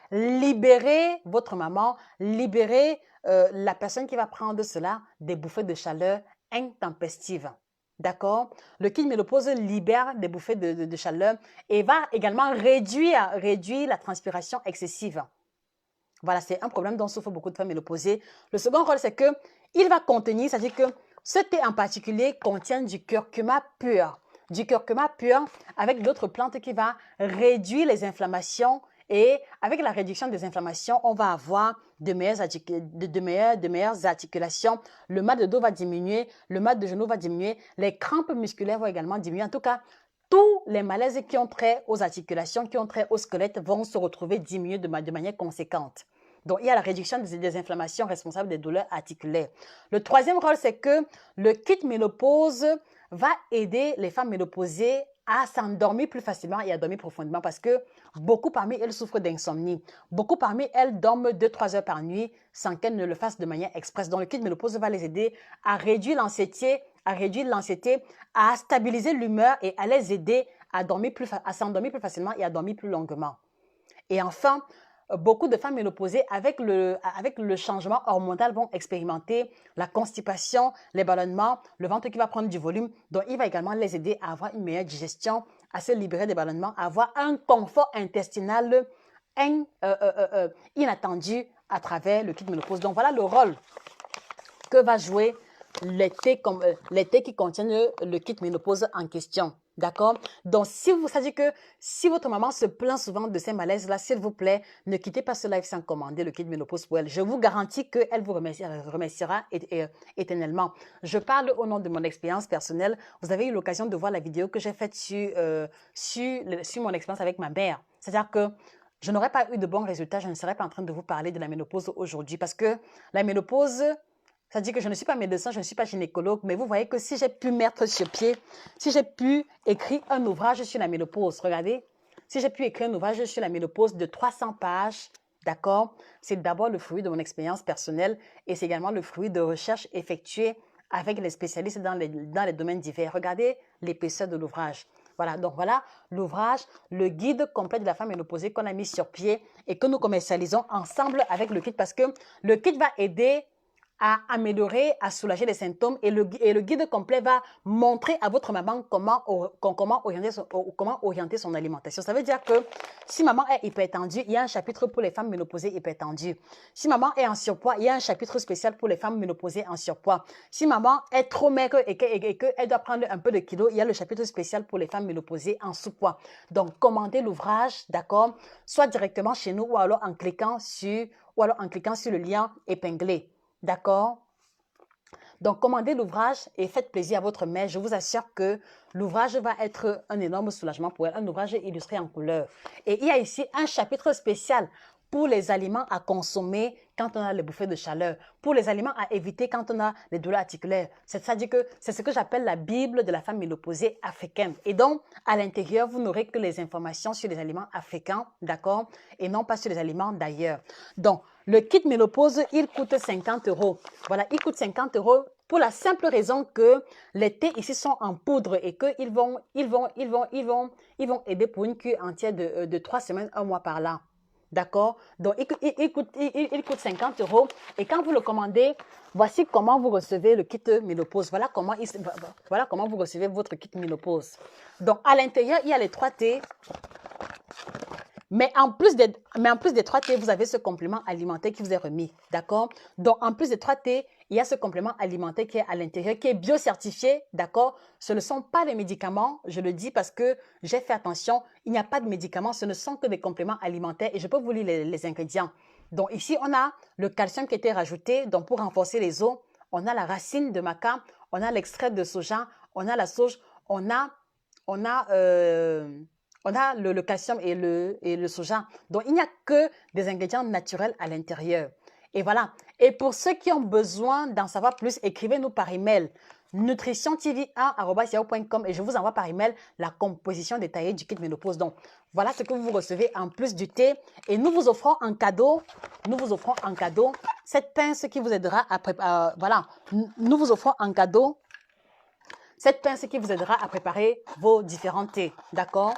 libérer votre maman, libérer la personne qui va prendre cela des bouffées de chaleur intempestives. D'accord? Le kit ménopause libère des bouffées de chaleur et va également réduire la transpiration excessive. Voilà, c'est un problème dont souffrent beaucoup de femmes ménopausées. Le second rôle, c'est qu'il va contenir, c'est-à-dire que ce thé en particulier contient du curcuma pur. Du curcuma pur avec d'autres plantes qui va réduire les inflammations. Et avec la réduction des inflammations, on va avoir de meilleures articulations. Le mal de dos va diminuer, le mal de genou va diminuer, les crampes musculaires vont également diminuer. En tout cas, tous les malaises qui ont trait aux articulations, qui ont trait au squelette vont se retrouver diminués de manière conséquente. Donc, il y a la réduction des inflammations responsables des douleurs articulaires. Le troisième rôle, c'est que le kit ménopause va aider les femmes ménopausées à s'endormir plus facilement et à dormir profondément parce que beaucoup parmi elles souffrent d'insomnie. Beaucoup parmi elles dorment 2-3 heures par nuit sans qu'elles ne le fassent de manière express. Donc, le kit ménopause va les aider à réduire l'anxiété, à stabiliser l'humeur et à les aider à s'endormir plus facilement et à dormir plus longuement. Et enfin, beaucoup de femmes ménopausées, avec le changement hormonal, vont expérimenter la constipation, les ballonnements, le ventre qui va prendre du volume. Donc, il va également les aider à avoir une meilleure digestion, à se libérer des ballonnements, à avoir un confort intestinal inattendu à travers le kit ménopause. Donc, voilà le rôle que va jouer les thés qui contiennent le kit ménopause en question. D'accord? Donc, ça dit que si votre maman se plaint souvent de ces malaises-là, s'il vous plaît, ne quittez pas ce live sans commander le kit ménopause pour elle. Je vous garantis qu'elle vous remerciera éternellement. Je parle au nom de mon expérience personnelle. Vous avez eu l'occasion de voir la vidéo que j'ai faite sur mon expérience avec ma mère. C'est-à-dire que je n'aurais pas eu de bons résultats, je ne serais pas en train de vous parler de la ménopause aujourd'hui parce que la ménopause, ça dit que je ne suis pas médecin, je ne suis pas gynécologue, mais vous voyez que si j'ai pu mettre sur pied, si j'ai pu écrire un ouvrage sur la ménopause, regardez, si j'ai pu écrire un ouvrage sur la ménopause de 300 pages, d'accord, c'est d'abord le fruit de mon expérience personnelle et c'est également le fruit de recherches effectuées avec les spécialistes dans les domaines divers. Regardez l'épaisseur de l'ouvrage. Voilà, donc voilà l'ouvrage, le guide complet de la femme ménopausée qu'on a mis sur pied et que nous commercialisons ensemble avec le kit parce que le kit va aider à améliorer, à soulager les symptômes et le guide complet va montrer à votre maman comment orienter son alimentation. Ça veut dire que si maman est hypertendue, il y a un chapitre pour les femmes ménopausées hypertendues. Si maman est en surpoids, il y a un chapitre spécial pour les femmes ménopausées en surpoids. Si maman est trop maigre et qu'elle doit prendre un peu de kilos, il y a le chapitre spécial pour les femmes ménopausées en sous-poids. Donc, commandez l'ouvrage, d'accord, soit directement chez nous ou alors en cliquant sur le lien épinglé. D'accord? Donc, commandez l'ouvrage et faites plaisir à votre mère. Je vous assure que l'ouvrage va être un énorme soulagement pour elle, un ouvrage illustré en couleur. Et il y a ici un chapitre spécial pour les aliments à consommer quand on a les bouffées de chaleur, pour les aliments à éviter quand on a les douleurs articulaires. C'est-à-dire que c'est ce que j'appelle la Bible de la femme ménopausée africaine. Et donc, à l'intérieur, vous n'aurez que les informations sur les aliments africains, d'accord, et non pas sur les aliments d'ailleurs. Donc, le kit ménopause, il coûte 50 €. Voilà, il coûte 50 € pour la simple raison que les thés ici sont en poudre et qu'ils vont aider pour une cure entière de 3 semaines, 1 mois par là. D'accord? Donc, il coûte 50 € et quand vous le commandez, voici comment vous recevez le kit ménopause. Voilà comment vous recevez votre kit ménopause. Donc, à l'intérieur, il y a les 3 thés. Mais en plus des 3 thés, vous avez ce complément alimentaire qui vous est remis, d'accord? Donc, en plus des 3 thés, il y a ce complément alimentaire qui est à l'intérieur, qui est biocertifié, d'accord? Ce ne sont pas des médicaments, je le dis parce que j'ai fait attention, il n'y a pas de médicaments, ce ne sont que des compléments alimentaires et je peux vous lire les ingrédients. Donc, ici, on a le calcium qui a été rajouté, donc pour renforcer les os, on a la racine de maca, on a l'extrait de soja, on a la sauge, on a le calcium et le soja. Donc, il n'y a que des ingrédients naturels à l'intérieur. Et voilà. Et pour ceux qui ont besoin d'en savoir plus, écrivez-nous par email nutritiontv1@yahoo.com et je vous envoie par email la composition détaillée du kit ménopause. Donc, voilà ce que vous recevez en plus du thé. Et nous vous offrons en cadeau, cette pince qui vous aidera à préparer, nous vous offrons en cadeau cette pince qui vous aidera à préparer vos différents thés. D'accord?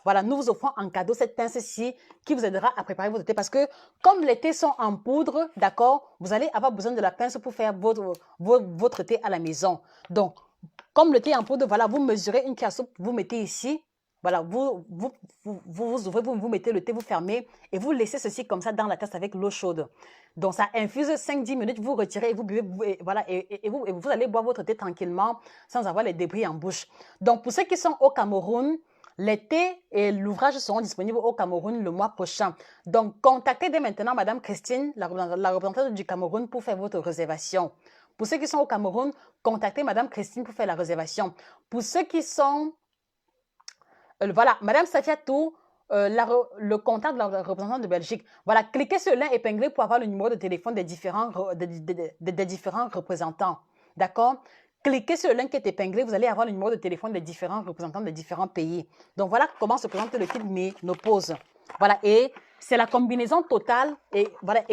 Voilà, nous vous offrons en cadeau cette pince-ci qui vous aidera à préparer votre thé parce que comme les thés sont en poudre, d'accord, vous allez avoir besoin de la pince pour faire votre thé à la maison. Donc, comme le thé est en poudre, voilà, vous mesurez une cuillère à soupe, vous mettez ici, voilà, vous ouvrez, vous mettez le thé, vous fermez et vous laissez ceci comme ça dans la tasse avec l'eau chaude. Donc, ça infuse 5-10 minutes, vous retirez et vous buvez, voilà, et vous allez boire votre thé tranquillement sans avoir les débris en bouche. Donc, pour ceux qui sont au Cameroun, les thés et l'ouvrage seront disponibles au Cameroun le mois prochain. Donc, contactez dès maintenant Madame Christine, la représentante du Cameroun, pour faire votre réservation. Pour ceux qui sont au Cameroun, contactez Madame Christine pour faire la réservation. Pour ceux qui sont... voilà, Madame Safiatou, le contact de la représentante de Belgique. Voilà, cliquez sur le lien épinglé pour avoir le numéro de téléphone des différents représentants. D'accord? Cliquez sur le lien qui est épinglé, vous allez avoir le numéro de téléphone des différents représentants des différents pays. Donc, voilà comment se présente le kit ménopause. Voilà, et c'est la combinaison totale, et voilà,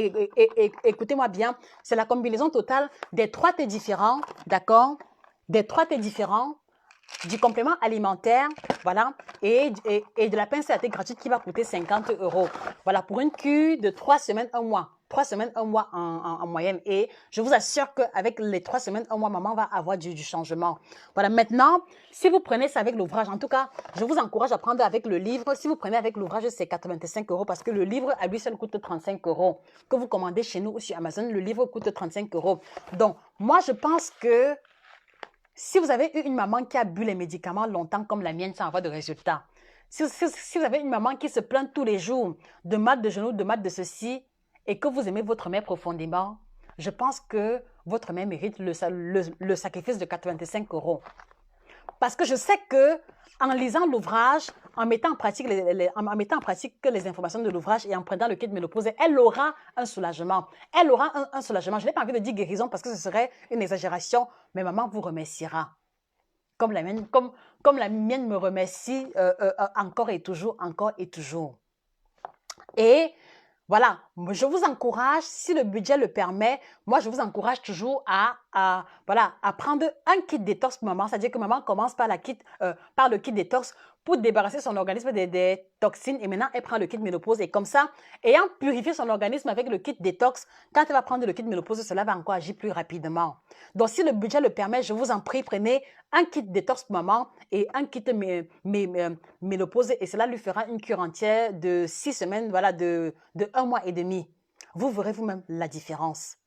écoutez-moi bien, c'est la combinaison totale des 3 thés différents, d'accord? Des 3 thés différents du complément alimentaire, voilà, et de la pince à thé gratuite qui va coûter 50 €. Voilà, pour une cure de 3 semaines, 1 mois. 3 semaines, 1 mois en moyenne. Et je vous assure qu'avec les 3 semaines, 1 mois, maman va avoir du changement. Voilà, maintenant, si vous prenez ça avec l'ouvrage, en tout cas, je vous encourage à prendre avec le livre. Si vous prenez avec l'ouvrage, c'est 85 € parce que le livre, à lui seul, coûte 35 €. Que vous commandez chez nous ou sur Amazon, le livre coûte 35 €. Donc, moi, je pense que si vous avez eu une maman qui a bu les médicaments longtemps comme la mienne sans avoir de résultats, si vous avez une maman qui se plaint tous les jours de mal de genoux, de mal de ceci, et que vous aimez votre mère profondément, je pense que votre mère mérite le sacrifice de 85 €. Parce que je sais que en lisant l'ouvrage, en mettant en pratique les informations de l'ouvrage et en prenant le kit ménopause, elle aura un soulagement. Elle aura un soulagement. Je n'ai pas envie de dire guérison parce que ce serait une exagération, mais maman vous remerciera. Comme la mienne me remercie encore et toujours, encore et toujours. Et voilà, je vous encourage, si le budget le permet, moi je vous encourage toujours voilà, à prendre un kit détox pour maman. C'est-à-dire que maman commence par le kit détox pour débarrasser son organisme des toxines et maintenant elle prend le kit ménopause et comme ça, ayant purifié son organisme avec le kit détox, quand elle va prendre le kit ménopause, cela va encore agir plus rapidement. Donc si le budget le permet, je vous en prie, prenez un kit détox pour maman et un kit ménopause et cela lui fera une cure entière de 6 semaines, voilà, de 1 mois et demi. Vous verrez vous-même la différence.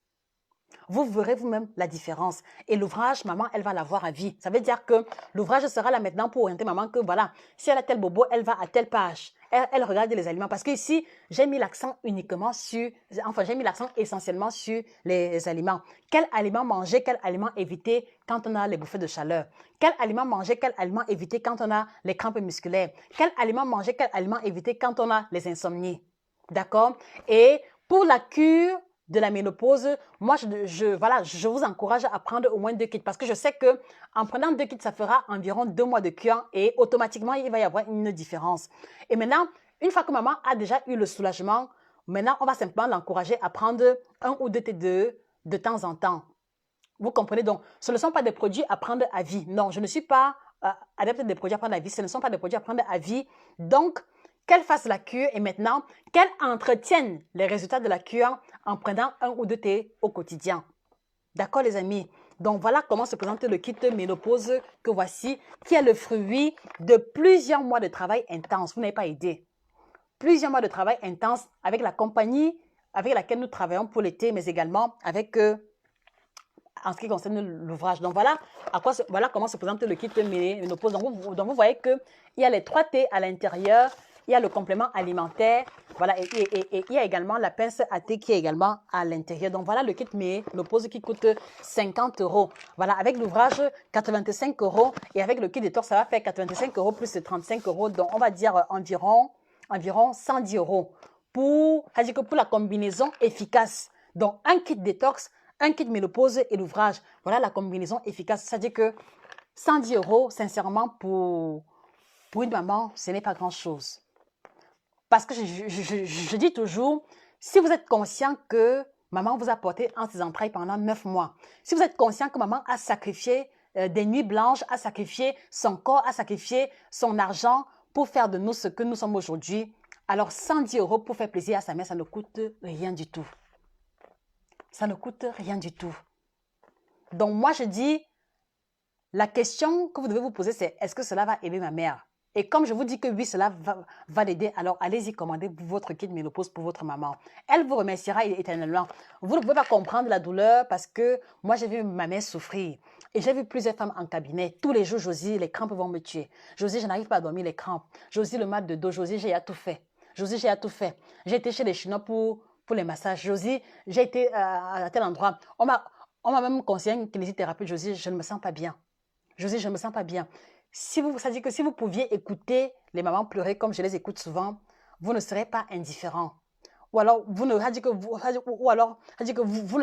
Vous verrez vous-même la différence. Et l'ouvrage, maman, elle va l'avoir à vie. Ça veut dire que l'ouvrage sera là maintenant pour orienter maman que voilà, si elle a tel bobo, elle va à telle page. Elle regarde les aliments. Parce que ici, j'ai mis l'accent uniquement sur, enfin, j'ai mis l'accent essentiellement sur les aliments. Quel aliment manger, quel aliment éviter quand on a les bouffées de chaleur? Quel aliment manger, quel aliment éviter quand on a les crampes musculaires? Quel aliment manger, quel aliment éviter quand on a les insomnies? D'accord? Et pour la cure de la ménopause, moi, voilà, je vous encourage à prendre au moins 2 kits parce que je sais qu'en prenant 2 kits, ça fera environ 2 mois de cure et automatiquement, il va y avoir une différence. Et maintenant, une fois que maman a déjà eu le soulagement, maintenant, on va simplement l'encourager à prendre 1 ou 2 T2 de temps en temps. Vous comprenez donc, ce ne sont pas des produits à prendre à vie. Non, je ne suis pas adepte des produits à prendre à vie. Ce ne sont pas des produits à prendre à vie. Donc, qu'elle fasse la cure et maintenant, qu'elle entretienne les résultats de la cure en prenant 1 ou 2 thés au quotidien. D'accord, les amis? Donc, voilà comment se présente le kit ménopause que voici, qui est le fruit de plusieurs mois de travail intense. Vous n'avez pas idée. Plusieurs mois de travail intense avec la compagnie avec laquelle nous travaillons pour l'été, mais également avec en ce qui concerne l'ouvrage. Donc, voilà comment se présente le kit ménopause. Donc, vous voyez qu'il y a les 3 thés à l'intérieur, il y a le complément alimentaire, voilà, et il y a également la pince à thé qui est également à l'intérieur. Donc, voilà le kit ménopause qui coûte 50 €. Voilà, avec l'ouvrage, 85 € et avec le kit détox, ça va faire 85 € plus 35 €. Donc, on va dire environ 110 € pour la combinaison efficace. Donc, un kit détox, un kit ménopause et l'ouvrage. Voilà la combinaison efficace. C'est-à-dire que 110 €, sincèrement, pour une maman, ce n'est pas grand-chose. Parce que je dis toujours, si vous êtes conscient que maman vous a porté en ses entrailles pendant 9 mois, si vous êtes conscient que maman a sacrifié des nuits blanches, a sacrifié son corps, a sacrifié son argent pour faire de nous ce que nous sommes aujourd'hui, alors 110 € pour faire plaisir à sa mère, ça ne coûte rien du tout. Ça ne coûte rien du tout. Donc moi, je dis, la question que vous devez vous poser, c'est est-ce que cela va aider ma mère? Et comme je vous dis que oui, cela va l'aider, alors allez-y commander votre kit ménopause pour votre maman. Elle vous remerciera éternellement. Vous ne pouvez pas comprendre la douleur parce que moi, j'ai vu ma mère souffrir. Et j'ai vu plusieurs femmes en cabinet. Tous les jours, Josie, les crampes vont me tuer. Josie, je n'arrive pas à dormir les crampes. Josie, le mal de dos. Josie, j'ai tout fait. Josie, j'ai tout fait. J'ai été chez les Chinois pour les massages. Josie, j'ai été à tel endroit. On m'a même conseillé une kinésithérapeute. Josie, je ne me sens pas bien. Josie, je ne me sens pas bien. Ça dit que si vous pouviez écouter les mamans pleurer comme je les écoute souvent, vous ne serez pas indifférent. Ou alors, vous ne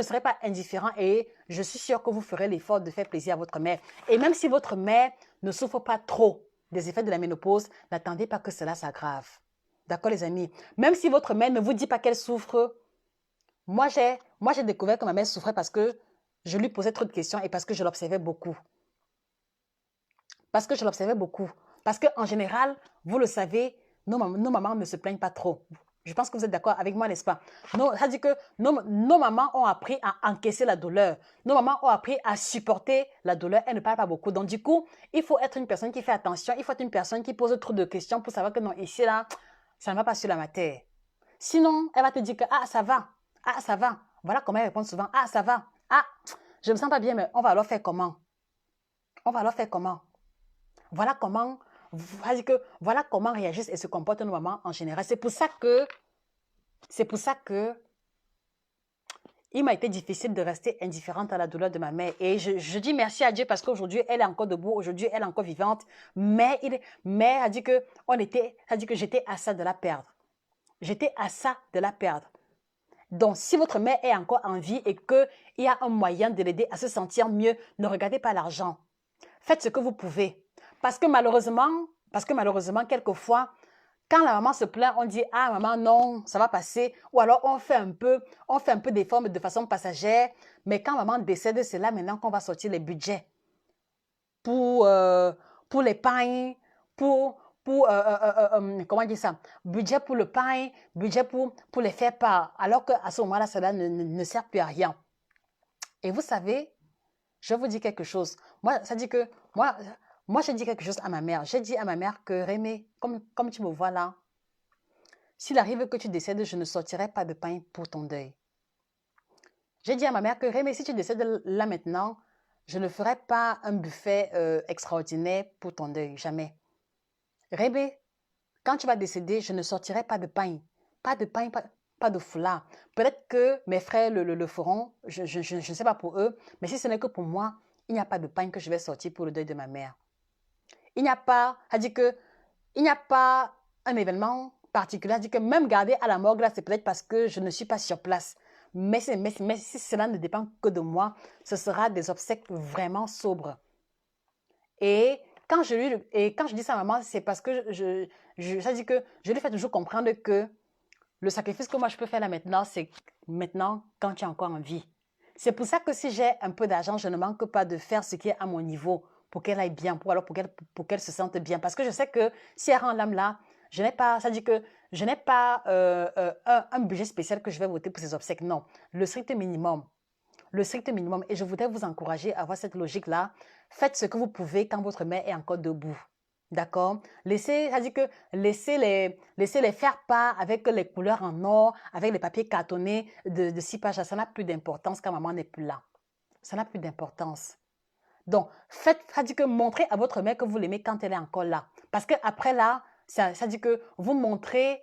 serez pas indifférent et je suis sûre que vous ferez l'effort de faire plaisir à votre mère. Et même si votre mère ne souffre pas trop des effets de la ménopause, n'attendez pas que cela s'aggrave. D'accord, les amis? Même si votre mère ne vous dit pas qu'elle souffre, moi, j'ai découvert que ma mère souffrait parce que je lui posais trop de questions et parce que je l'observais beaucoup. Parce que je l'observais beaucoup. Parce qu'en général, vous le savez, nos mamans ne se plaignent pas trop. Je pense que vous êtes d'accord avec moi, n'est-ce pas? Ça dit que nos mamans ont appris à encaisser la douleur. Nos mamans ont appris à supporter la douleur. Elles ne parlent pas beaucoup. Donc, du coup, il faut être une personne qui fait attention. Il faut être une personne qui pose trop de questions pour savoir que non, ici, là, ça ne va pas sur la matière. Sinon, elle va te dire que, ah, ça va. Ah, ça va. Voilà comment elle répond souvent. Ah, ça va. Ah, je ne me sens pas bien, mais on va alors faire comment? On va alors faire comment? Voilà comment, voilà comment réagissent et se comportent nos mamans en général. C'est pour ça que il m'a été difficile de rester indifférente à la douleur de ma mère. Et je dis merci à Dieu parce qu'aujourd'hui, elle est encore debout. Aujourd'hui, elle est encore vivante. Mais a dit que j'étais à ça de la perdre. J'étais à ça de la perdre. Donc, si votre mère est encore en vie et qu'il y a un moyen de l'aider à se sentir mieux, ne regardez pas l'argent. Faites ce que vous pouvez. Parce que malheureusement, quelquefois, quand la maman se plaint, on dit, ah maman, non, ça va passer. Ou alors on fait un peu d'efforts de façon passagère. Mais quand maman décède, c'est là maintenant qu'on va sortir les budgets pour, pour les pains, comment dire ça? Budget pour le pain, budget pour les faire part. Alors qu'à ce moment-là, cela ne sert plus à rien. Et vous savez, je vous dis quelque chose. Moi, ça dit que, moi, j'ai dit quelque chose à ma mère. J'ai dit à ma mère que, Rémi, comme tu me vois là, s'il arrive que tu décèdes, je ne sortirai pas de pain pour ton deuil. J'ai dit à ma mère que, Rémi, si tu décèdes là maintenant, je ne ferai pas un buffet extraordinaire pour ton deuil, jamais. Rémi, quand tu vas décéder, je ne sortirai pas de pain. Pas de pain, pas de foulard. Peut-être que mes frères le feront, je ne sais pas pour eux, mais si ce n'est que pour moi, il n'y a pas de pain que je vais sortir pour le deuil de ma mère. Il n'y a pas, il n'y a pas un événement particulier. Elle dit que même garder à la morgue, là, c'est peut-être parce que je ne suis pas sur place. Mais si cela ne dépend que de moi, ce sera des obsèques vraiment sobres. Et quand je dis ça à maman, c'est parce que ça dit que je lui fais toujours comprendre que le sacrifice que moi je peux faire là maintenant, c'est maintenant quand tu es encore en vie. C'est pour ça que si j'ai un peu d'argent, je ne manque pas de faire ce qui est à mon niveau pour qu'elle aille bien, pour qu'elle se sente bien. Parce que je sais que si elle rend l'âme là, je n'ai pas, ça dit que je n'ai pas un budget spécial que je vais voter pour ses obsèques. Non, le strict minimum. Le strict minimum. Et je voudrais vous encourager à avoir cette logique-là. Faites ce que vous pouvez quand votre mère est encore debout. D'accord? Ça dit que laissez les faire part avec les couleurs en or, avec les papiers cartonnés de 6 pages. Ça n'a plus d'importance quand maman n'est plus là. Ça n'a plus d'importance. Donc, ça dit que montrez à votre mère que vous l'aimez quand elle est encore là. Parce qu'après là, ça dit que vous montrez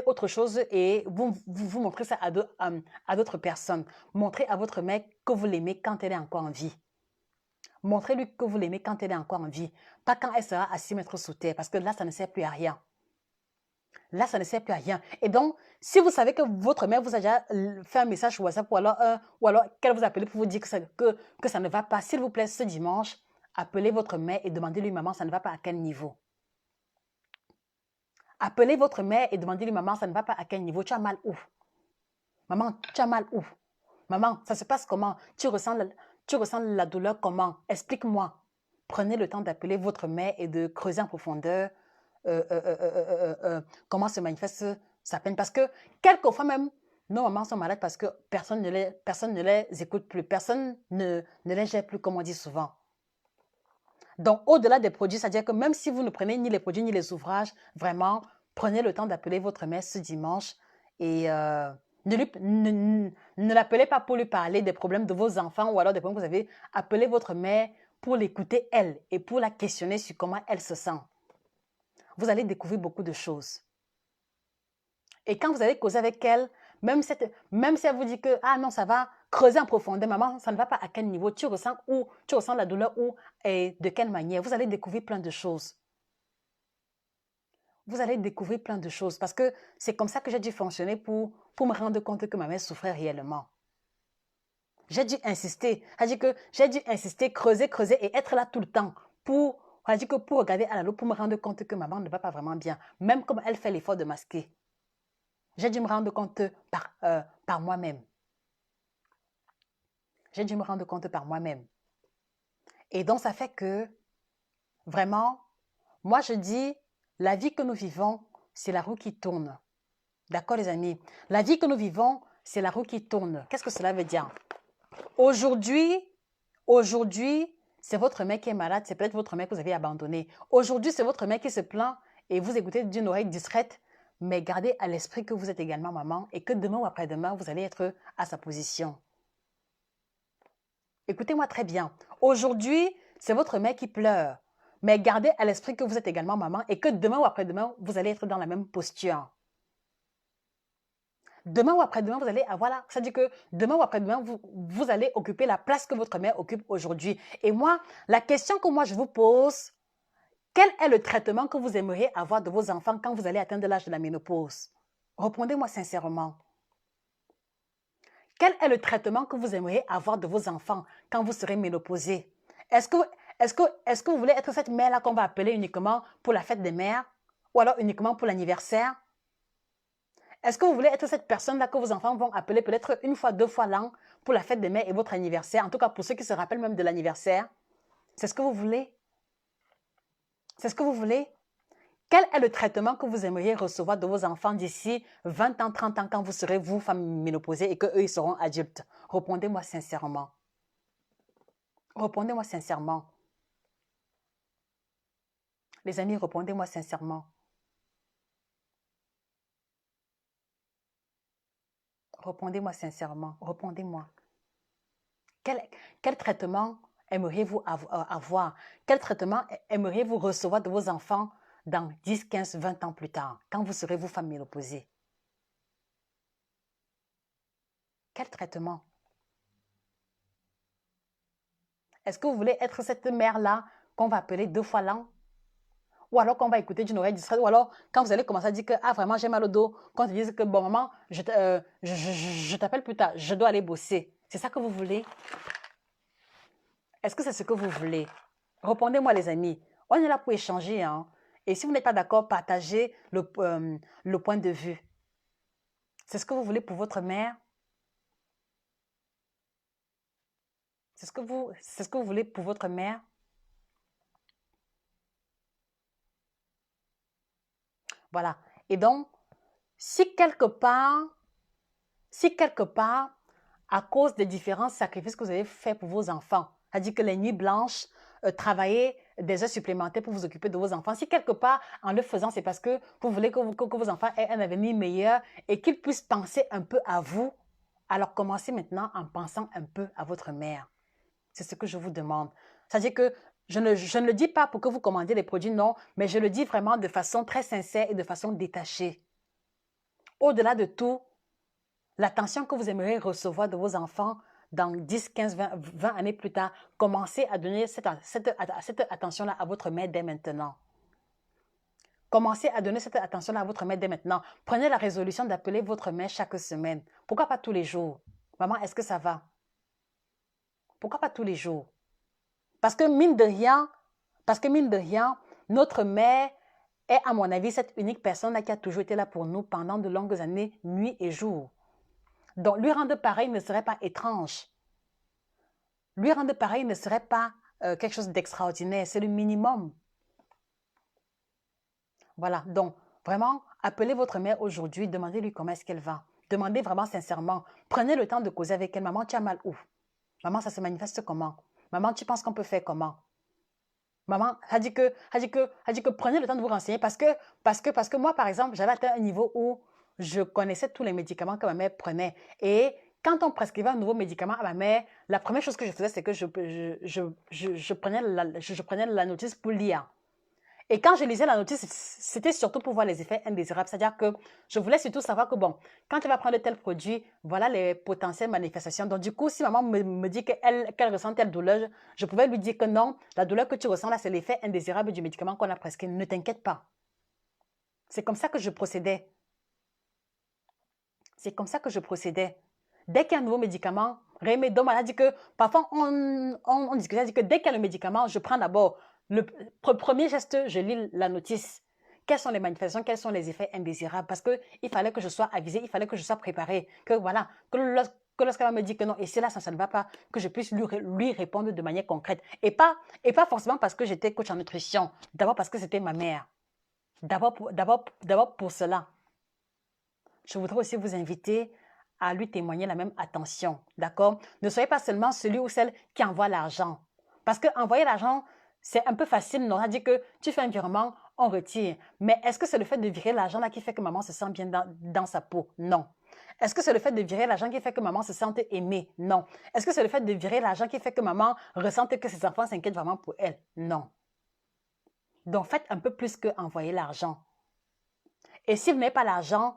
autre chose et vous montrez ça à d'autres personnes. Montrez à votre mère que vous l'aimez quand elle est encore en vie. Montrez-lui que vous l'aimez quand elle est encore en vie. Pas quand elle sera à 6 mètres sous terre. Parce que là, ça ne sert plus à rien. Là, ça ne sert plus à rien. Et donc, si vous savez que votre mère vous a déjà fait un message WhatsApp ou alors qu'elle vous appelle pour vous dire que ça ne va pas, s'il vous plaît, ce dimanche, appelez votre mère et demandez-lui, maman, ça ne va pas à quel niveau? Appelez votre mère et demandez-lui, maman, ça ne va pas à quel niveau? Tu as mal où? Maman, tu as mal où? Maman, ça se passe comment? Tu ressens la douleur comment? Explique-moi. Prenez le temps d'appeler votre mère et de creuser en profondeur comment se manifeste sa peine. Parce que quelquefois même, nos mamans sont malades parce que personne ne les écoute plus, personne ne les gère plus, comme on dit souvent. Donc, au-delà des produits, c'est-à-dire que même si vous ne prenez ni les produits ni les ouvrages, vraiment, prenez le temps d'appeler votre mère ce dimanche et ne l'appelez pas pour lui parler des problèmes de vos enfants ou alors des problèmes que vous avez. Appelez votre mère pour l'écouter elle et pour la questionner sur comment elle se sent. Vous allez découvrir beaucoup de choses. Et quand vous allez causer avec elle, même si elle vous dit que, ah non, ça va, creuser en profondeur, maman, ça ne va pas à quel niveau, tu ressens la douleur où et de quelle manière, vous allez découvrir plein de choses. Vous allez découvrir plein de choses parce que c'est comme ça que j'ai dû fonctionner pour me rendre compte que ma mère souffrait réellement. J'ai dû insister, creuser et être là tout le temps pour regarder à la loupe, pour me rendre compte que maman ne va pas vraiment bien, même comme elle fait l'effort de masquer. J'ai dû me rendre compte par moi-même. J'ai dû me rendre compte par moi-même. Et donc, ça fait que vraiment, moi je dis, la vie que nous vivons, c'est la roue qui tourne. D'accord les amis? La vie que nous vivons, c'est la roue qui tourne. Qu'est-ce que cela veut dire? Aujourd'hui, c'est votre mère qui est malade, c'est peut-être votre mère que vous avez abandonnée. Aujourd'hui, c'est votre mère qui se plaint et vous écoutez d'une oreille discrète, mais gardez à l'esprit que vous êtes également maman et que demain ou après-demain, vous allez être à sa position. Écoutez-moi très bien. Aujourd'hui, c'est votre mère qui pleure, mais gardez à l'esprit que vous êtes également maman et que demain ou après-demain, vous allez être dans la même posture. Demain ou après-demain, vous allez voilà, ça dit que demain ou après-demain, vous allez occuper la place que votre mère occupe aujourd'hui. Et moi, la question que moi je vous pose, quel est le traitement que vous aimeriez avoir de vos enfants quand vous allez atteindre l'âge de la ménopause? Répondez-moi sincèrement. Quel est le traitement que vous aimeriez avoir de vos enfants quand vous serez ménopausé? Est-ce que vous voulez être cette mère-là qu'on va appeler uniquement pour la fête des mères ou alors uniquement pour l'anniversaire? Est-ce que vous voulez être cette personne-là que vos enfants vont appeler peut-être une fois, 2 fois l'an pour la fête des mères et votre anniversaire? En tout cas, pour ceux qui se rappellent même de l'anniversaire. C'est ce que vous voulez? C'est ce que vous voulez? Quel est le traitement que vous aimeriez recevoir de vos enfants d'ici 20 ans, 30 ans, quand vous serez, vous, femme ménopausée et qu'eux, ils seront adultes? Répondez-moi sincèrement. Répondez-moi sincèrement. Les amis, répondez-moi sincèrement. Répondez-moi sincèrement. Répondez-moi. Quel traitement aimeriez-vous avoir? Quel traitement aimeriez-vous recevoir de vos enfants dans 10, 15, 20 ans plus tard, quand vous serez, vous, femme ménopausée? Quel traitement? Est-ce que vous voulez être cette mère-là qu'on va appeler 2 fois l'an? Ou alors qu'on va écouter d'une oreille distraite? Ou alors quand vous allez commencer à dire que ah, vraiment j'ai mal au dos, quand ils disent que bon maman, je t'appelle plus tard, je dois aller bosser. C'est ça que vous voulez? Est-ce que c'est ce que vous voulez? Répondez-moi les amis. On est là pour échanger. Hein? Et si vous n'êtes pas d'accord, partagez le point de vue. C'est ce que vous voulez pour votre mère? C'est ce que vous voulez pour votre mère? Voilà. Et donc, si quelque part, à cause des différents sacrifices que vous avez faits pour vos enfants, c'est-à-dire que les nuits blanches, travailler des heures supplémentaires pour vous occuper de vos enfants, si quelque part, en le faisant, c'est parce que vous voulez que vos enfants aient un avenir meilleur et qu'ils puissent penser un peu à vous, alors commencez maintenant en pensant un peu à votre mère. C'est ce que je vous demande. C'est-à-dire que je ne le dis pas pour que vous commandiez des produits, non, mais je le dis vraiment de façon très sincère et de façon détachée. Au-delà de tout, l'attention que vous aimeriez recevoir de vos enfants dans 10, 15, 20 années plus tard, commencez à donner cette attention-là à votre mère dès maintenant. Commencez à donner cette attention-là à votre mère dès maintenant. Prenez la résolution d'appeler votre mère chaque semaine. Pourquoi pas tous les jours? Maman, est-ce que ça va? Pourquoi pas tous les jours? Parce que mine de rien, notre mère est, à mon avis, cette unique personne qui a toujours été là pour nous pendant de longues années, nuit et jour. Donc, lui rendre pareil ne serait pas étrange. Lui rendre pareil ne serait pas quelque chose d'extraordinaire. C'est le minimum. Voilà. Donc, vraiment, appelez votre mère aujourd'hui. Demandez-lui comment est-ce qu'elle va. Demandez vraiment sincèrement. Prenez le temps de causer avec elle. Maman, tu as mal où? Maman, ça se manifeste comment? Maman, tu penses qu'on peut faire comment? Maman, a dit que prenez le temps de vous renseigner parce que moi, par exemple, j'avais atteint un niveau où je connaissais tous les médicaments que ma mère prenait. Et quand on prescrivait un nouveau médicament à ma mère, la première chose que je faisais, c'est que je prenais la notice pour lire. Et quand je lisais la notice, c'était surtout pour voir les effets indésirables. C'est-à-dire que je voulais surtout savoir que, bon, quand tu vas prendre tel produit, voilà les potentielles manifestations. Donc, du coup, si maman me dit qu'elle ressent telle douleur, je pouvais lui dire que non, la douleur que tu ressens là, c'est l'effet indésirable du médicament qu'on a prescrit. Ne t'inquiète pas. C'est comme ça que je procédais. C'est comme ça que je procédais. Dès qu'il y a un nouveau médicament, Rémi Dom a dit que, parfois, on discutait, a dit que dès qu'il y a le médicament, je prends d'abord le premier geste, je lis la notice. Quelles sont les manifestations, quels sont les effets indésirables? Parce qu'il fallait que je sois avisée, il fallait que je sois préparée. Que voilà, que lorsqu'elle va me dire que non, et c'est là, ça ne va pas, que je puisse lui répondre de manière concrète. Et pas forcément parce que j'étais coach en nutrition. D'abord parce que c'était ma mère. D'abord pour cela. Je voudrais aussi vous inviter à lui témoigner la même attention. D'accord? Ne soyez pas seulement celui ou celle qui envoie l'argent. Parce que envoyer l'argent, c'est un peu facile, non? On a dit que tu fais un virement, on retire. Mais est-ce que c'est le fait de virer l'argent là qui fait que maman se sent bien dans sa peau? Non. Est-ce que c'est le fait de virer l'argent qui fait que maman se sente aimée? Non. Est-ce que c'est le fait de virer l'argent qui fait que maman ressente que ses enfants s'inquiètent vraiment pour elle? Non. Donc faites un peu plus que envoyer l'argent. Et si vous n'avez pas l'argent,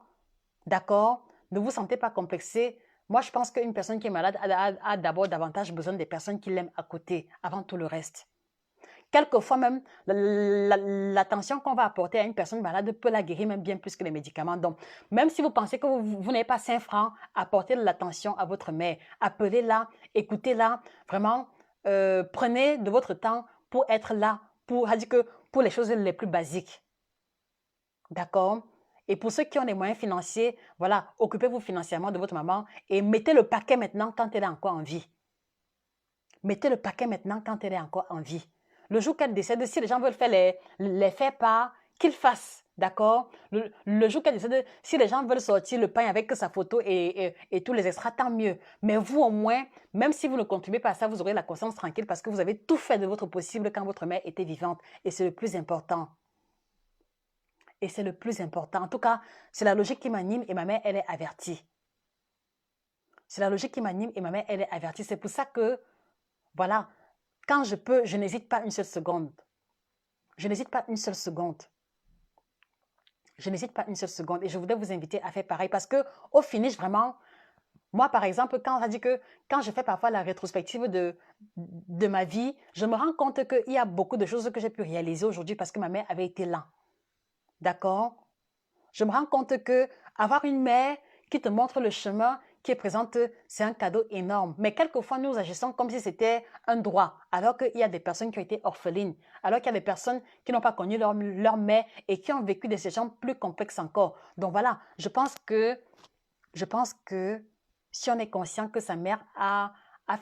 d'accord, ne vous sentez pas complexé. Moi, je pense qu'une personne qui est malade a d'abord davantage besoin des personnes qui l'aiment à côté, avant tout le reste. Quelquefois même, l'attention qu'on va apporter à une personne malade peut la guérir même bien plus que les médicaments. Donc, même si vous pensez que vous n'avez pas 5 francs, apportez de l'attention à votre mère. Appelez-la, écoutez-la. Vraiment, prenez de votre temps pour être là, pour les choses les plus basiques. D'accord? Et pour ceux qui ont les moyens financiers, voilà, occupez-vous financièrement de votre maman et mettez le paquet maintenant quand elle est encore en vie. Mettez le paquet maintenant quand elle est encore en vie. Le jour qu'elle décède, si les gens veulent faire les faire part, qu'ils fassent, d'accord? Le jour qu'elle décède, si les gens veulent sortir le pain avec sa photo et tous les extras, tant mieux. Mais vous, au moins, même si vous ne contribuez pas à ça, vous aurez la conscience tranquille parce que vous avez tout fait de votre possible quand votre mère était vivante. Et c'est le plus important. Et c'est le plus important. En tout cas, c'est la logique qui m'anime et ma mère, elle est avertie. C'est la logique qui m'anime et ma mère, elle est avertie. C'est pour ça que, voilà, quand je peux, je n'hésite pas une seule seconde. Je n'hésite pas une seule seconde. Je n'hésite pas une seule seconde. Et je voudrais vous inviter à faire pareil parce que au finish, vraiment, moi, par exemple, quand je fais parfois la rétrospective de ma vie, je me rends compte qu'il y a beaucoup de choses que j'ai pu réaliser aujourd'hui parce que ma mère avait été là. D'accord? Je me rends compte que avoir une mère qui te montre le chemin, qui est présente, c'est un cadeau énorme. Mais quelquefois, nous agissons comme si c'était un droit, alors qu'il y a des personnes qui ont été orphelines, alors qu'il y a des personnes qui n'ont pas connu leur mère et qui ont vécu des situations plus complexes encore. Donc voilà, je pense que si on est conscient que sa mère a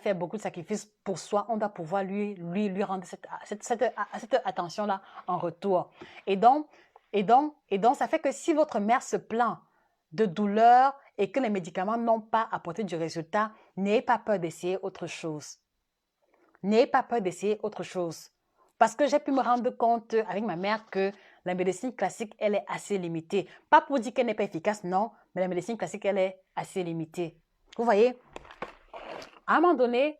fait beaucoup de sacrifices pour soi, on doit pouvoir lui rendre cette attention-là en retour. Et donc, ça fait que si votre mère se plaint de douleur et que les médicaments n'ont pas apporté du résultat, n'ayez pas peur d'essayer autre chose. N'ayez pas peur d'essayer autre chose. Parce que j'ai pu me rendre compte avec ma mère que la médecine classique, elle est assez limitée. Pas pour dire qu'elle n'est pas efficace, non, mais la médecine classique, elle est assez limitée. Vous voyez, à un moment donné,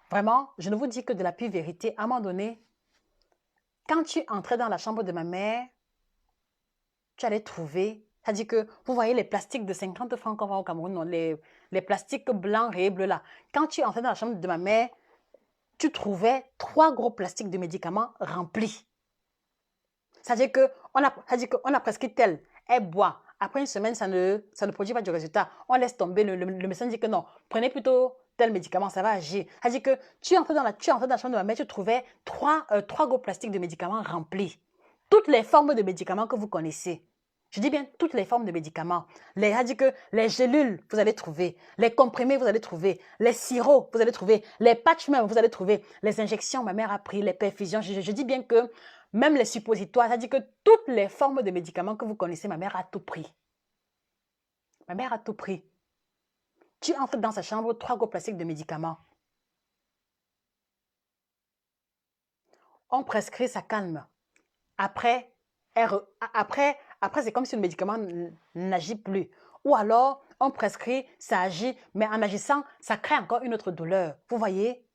vraiment, je ne vous dis que de la pure vérité, à un moment donné, quand tu entrais dans la chambre de ma mère, tu allais trouver, c'est-à-dire que vous voyez les plastiques de 50 francs qu'on vend au Cameroun, non, les plastiques blancs et bleus là. Quand tu entrais dans la chambre de ma mère, tu trouvais 3 gros plastiques de médicaments remplis. C'est-à-dire qu'on a prescrit tel, elle boit. Après une semaine, ça ne produit pas du résultat. On laisse tomber, le médecin dit que non, prenez plutôt tel médicament, ça va agir. C'est-à-dire que tu entrais dans la chambre de ma mère, tu trouvais 3 gros plastiques de médicaments remplis. Toutes les formes de médicaments que vous connaissez. Je dis bien toutes les formes de médicaments. C'est-à-dire que les gélules, vous allez trouver. Les comprimés, vous allez trouver. Les sirops, vous allez trouver. Les patchs même, vous allez trouver. Les injections, ma mère a pris. Les perfusions. Je dis bien que même les suppositoires, c'est-à-dire que toutes les formes de médicaments que vous connaissez, ma mère a tout pris. Ma mère a tout pris. Tu entres dans sa chambre, 3 gros plastiques de médicaments. On prescrit, ça calme. Après, c'est comme si le médicament n'agit plus. Ou alors, on prescrit, ça agit, mais en agissant, ça crée encore une autre douleur. Vous voyez?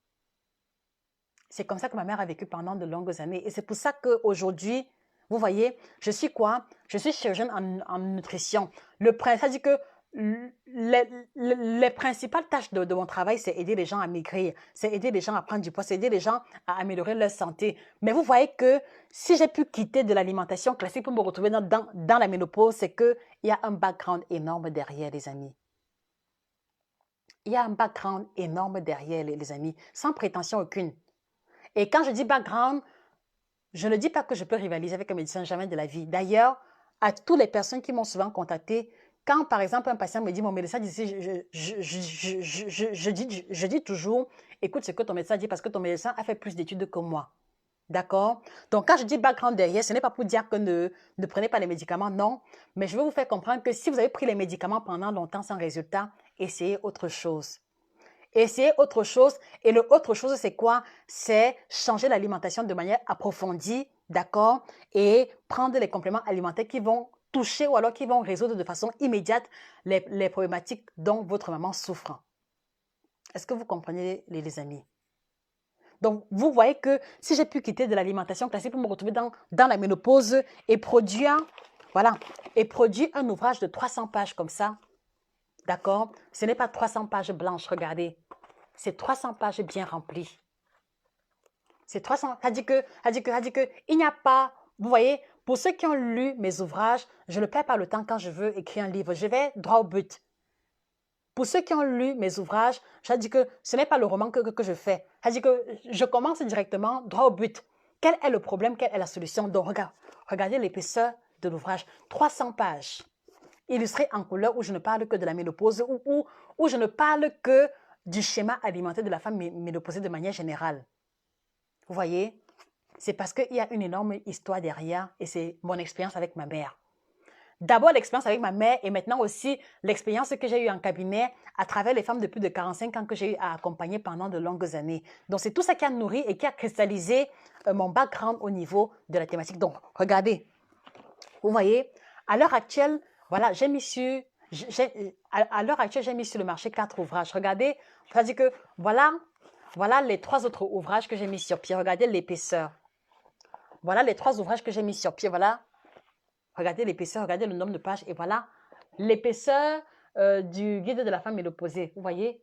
C'est comme ça que ma mère a vécu pendant de longues années. Et c'est pour ça qu'aujourd'hui, vous voyez, je suis quoi? Je suis chirurgienne en nutrition. C'est-à-dire que les principales tâches de mon travail, c'est aider les gens à maigrir, c'est aider les gens à prendre du poids, c'est aider les gens à améliorer leur santé. Mais vous voyez que si j'ai pu quitter de l'alimentation classique pour me retrouver dans la ménopause, c'est qu'il y a un background énorme derrière, les amis. Il y a un background énorme derrière, les amis, sans prétention aucune. Et quand je dis background, je ne dis pas que je peux rivaliser avec un médecin, jamais de la vie. D'ailleurs, à toutes les personnes qui m'ont souvent contacté. Quand, par exemple, un patient me dit, mon médecin dit, je dis toujours, écoute ce que ton médecin dit parce que ton médecin a fait plus d'études que moi. D'accord? Donc, quand je dis background derrière, ce n'est pas pour dire que ne prenez pas les médicaments, non. Mais je veux vous faire comprendre que si vous avez pris les médicaments pendant longtemps sans résultat, essayez autre chose. Essayez autre chose. Et le autre chose, c'est quoi? C'est changer l'alimentation de manière approfondie, d'accord? Et prendre les compléments alimentaires qui vont toucher ou alors qui vont résoudre de façon immédiate les problématiques dont votre maman souffre. Est-ce que vous comprenez, les amis? Donc, vous voyez que si j'ai pu quitter de l'alimentation classique pour me retrouver dans la ménopause et produire, voilà, et produire un ouvrage de 300 pages comme ça, d'accord? Ce n'est pas 300 pages blanches, regardez. C'est 300 pages bien remplies. C'est 300, il n'y a pas, vous voyez, pour ceux qui ont lu mes ouvrages, je ne perds pas le temps quand je veux écrire un livre. Je vais droit au but. Pour ceux qui ont lu mes ouvrages, je dis que ce n'est pas le roman que je fais. Je dis que je commence directement droit au but. Quel est le problème? Quelle est la solution? Donc, regardez l'épaisseur de l'ouvrage. 300 pages. Illustré en couleur où je ne parle que de la ménopause, où je ne parle que du schéma alimentaire de la femme ménopausée de manière générale. Vous voyez? C'est parce qu'il y a une énorme histoire derrière et c'est mon expérience avec ma mère. D'abord l'expérience avec ma mère et maintenant aussi l'expérience que j'ai eue en cabinet à travers les femmes de plus de 45 ans que j'ai eu à accompagner pendant de longues années. Donc c'est tout ça qui a nourri et qui a cristallisé mon background au niveau de la thématique. Donc regardez, vous voyez, à l'heure actuelle, voilà, j'ai mis sur le marché 4 ouvrages. Regardez, c'est-à-dire que voilà les 3 autres ouvrages que j'ai mis sur pied. Regardez l'épaisseur. Voilà les 3 ouvrages que j'ai mis sur pied. Voilà. Regardez l'épaisseur, regardez le nombre de pages. Et voilà l'épaisseur du guide de la femme ménopausée. Vous voyez,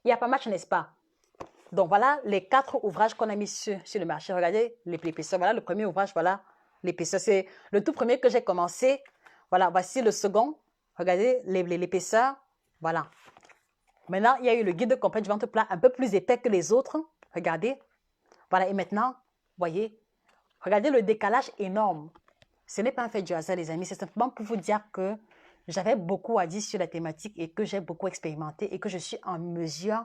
il n'y a pas match, n'est-ce pas? Donc, voilà les 4 ouvrages qu'on a mis sur le marché. Regardez l'épaisseur. Voilà le premier ouvrage, voilà l'épaisseur. C'est le tout premier que j'ai commencé. Voilà, voici le second. Regardez l'épaisseur. Voilà. Maintenant, il y a eu le guide complet du ventre plat un peu plus épais que les autres. Regardez. Voilà, et maintenant, vous voyez, regardez le décalage énorme. Ce n'est pas un fait du hasard, les amis. C'est simplement pour vous dire que j'avais beaucoup à dire sur la thématique et que j'ai beaucoup expérimenté et que je suis en mesure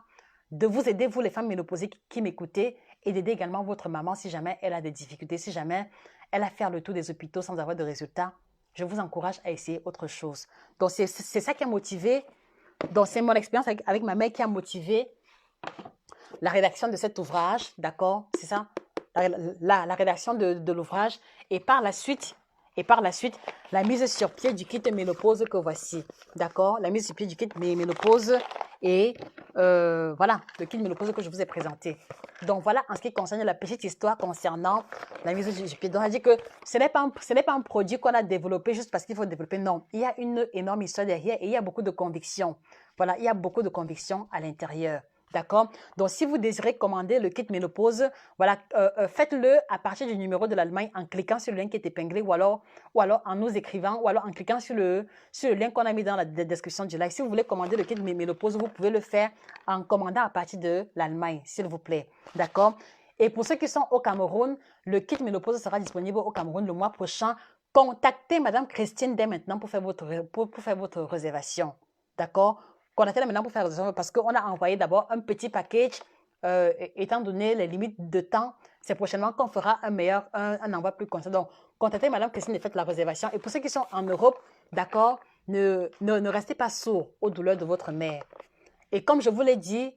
de vous aider, vous les femmes ménopausées qui m'écoutez, et d'aider également votre maman si jamais elle a des difficultés, si jamais elle a fait le tour des hôpitaux sans avoir de résultats. Je vous encourage à essayer autre chose. Donc, c'est ça qui a motivé. Donc, c'est mon expérience avec ma mère qui a motivé la rédaction de cet ouvrage, d'accord? C'est ça, la rédaction de l'ouvrage. Et par la suite, la mise sur pied du kit ménopause que voici, d'accord? La mise sur pied du kit ménopause et voilà, le kit ménopause que je vous ai présenté. Donc, voilà en ce qui concerne la petite histoire concernant la mise sur pied. Donc, on a dit que ce n'est pas un produit qu'on a développé juste parce qu'il faut développer. Non, il y a une énorme histoire derrière et il y a beaucoup de convictions. Voilà, il y a beaucoup de convictions à l'intérieur. D'accord? Donc, si vous désirez commander le kit ménopause, voilà, faites-le à partir du numéro de l'Allemagne en cliquant sur le lien qui est épinglé ou alors en nous écrivant ou alors en cliquant sur le lien qu'on a mis dans la description du live. Si vous voulez commander le kit ménopause, vous pouvez le faire en commandant à partir de l'Allemagne, s'il vous plaît. D'accord? Et pour ceux qui sont au Cameroun, le kit ménopause sera disponible au Cameroun le mois prochain. Contactez Madame Christine dès maintenant pour faire votre réservation. D'accord? Contactez-la maintenant pour faire la réservation parce qu'on a envoyé d'abord un petit package. Étant donné les limites de temps, c'est prochainement qu'on fera un envoi plus constant. Donc, contactez Madame Christine et faites la réservation. Et pour ceux qui sont en Europe, d'accord, ne restez pas sourds aux douleurs de votre mère. Et comme je vous l'ai dit,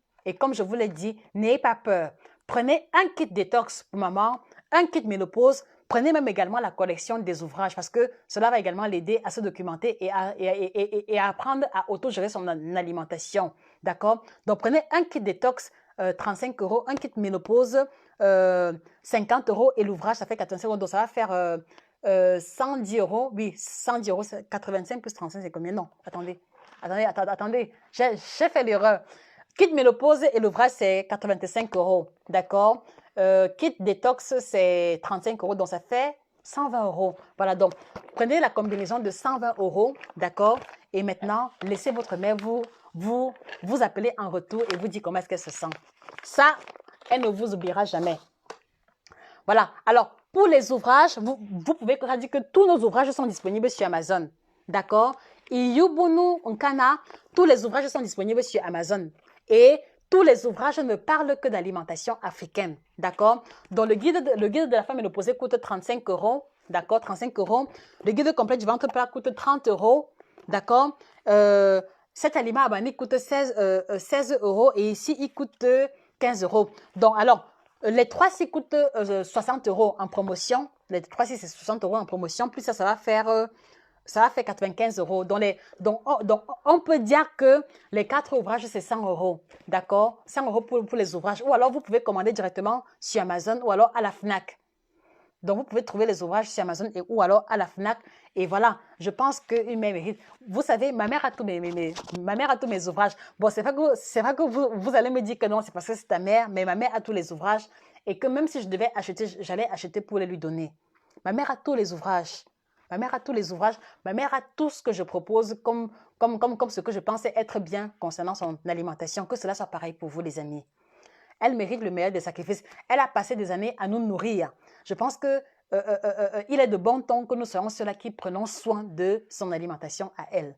n'ayez pas peur. Prenez un kit détox pour maman, un kit ménopause. Prenez même également la collection des ouvrages parce que cela va également l'aider à se documenter et à apprendre à autogérer son alimentation. D'accord? Donc, prenez un kit détox, 35 €, un kit ménopause, 50 € et l'ouvrage, ça fait 85 €. Donc, ça va faire 110 €. Oui, 110 €, 85 plus 35, c'est combien? Non, attendez. J'ai fait l'erreur. Kit ménopause et l'ouvrage, c'est 85 €. D'accord? Kit détox, c'est 35 €, donc ça fait 120 €. Voilà, donc prenez la combinaison de 120 €, d'accord? Et maintenant, laissez votre mère vous appeler en retour et vous dire comment est-ce qu'elle se sent. Ça, elle ne vous oubliera jamais. Voilà, alors, Pour les ouvrages, vous pouvez dire que tous nos ouvrages sont disponibles sur Amazon. D'accord? Iyubunu Nkana, tous les ouvrages sont disponibles sur Amazon. Et tous les ouvrages ne parlent que d'alimentation africaine. D'accord? Donc, le guide de la femme ménopausée coûte 35 euros. D'accord? 35 euros. Le guide complet du ventre plat coûte 30 euros. D'accord? Cet aliment abandonné coûte 16 euros et ici, il coûte 15 euros. Donc, alors, les 3-6 coûtent 60 euros en promotion. Les 3-6, c'est 60 euros en promotion. Plus ça va faire 95 euros. Donc, on peut dire que les 4 ouvrages, c'est 100 euros. D'accord? 100 euros pour les ouvrages. Ou alors, vous pouvez commander directement sur Amazon ou alors à la FNAC. Donc, vous pouvez trouver les ouvrages sur Amazon ou alors à la FNAC. Et voilà, je pense qu'une mère mérite. Vous savez, ma mère a tous mes ouvrages. Bon, c'est vrai que vous allez me dire que non, c'est parce que c'est ta mère, mais ma mère a tous les ouvrages. Et que même si je devais acheter, j'allais acheter pour les lui donner. Ma mère a tous les ouvrages. Ma mère a tous les ouvrages. Ma mère a tout ce que je propose comme ce que je pensais être bien concernant son alimentation. Que cela soit pareil pour vous, les amis. Elle mérite le meilleur des sacrifices. Elle a passé des années à nous nourrir. Je pense que il est de bon ton que nous soyons ceux-là qui prenons soin de son alimentation à elle.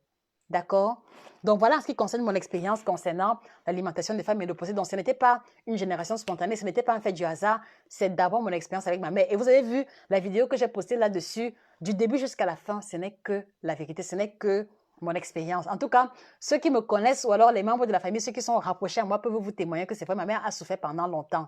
D'accord? Donc voilà en ce qui concerne mon expérience concernant l'alimentation des femmes ménopausées. Donc ce n'était pas une génération spontanée, ce n'était pas un fait du hasard, c'est d'abord mon expérience avec ma mère. Et vous avez vu la vidéo que j'ai postée là-dessus, du début jusqu'à la fin, ce n'est que la vérité, ce n'est que mon expérience. En tout cas, ceux qui me connaissent ou alors les membres de la famille, ceux qui sont rapprochés à moi peuvent vous témoigner que c'est vrai, ma mère a souffert pendant longtemps.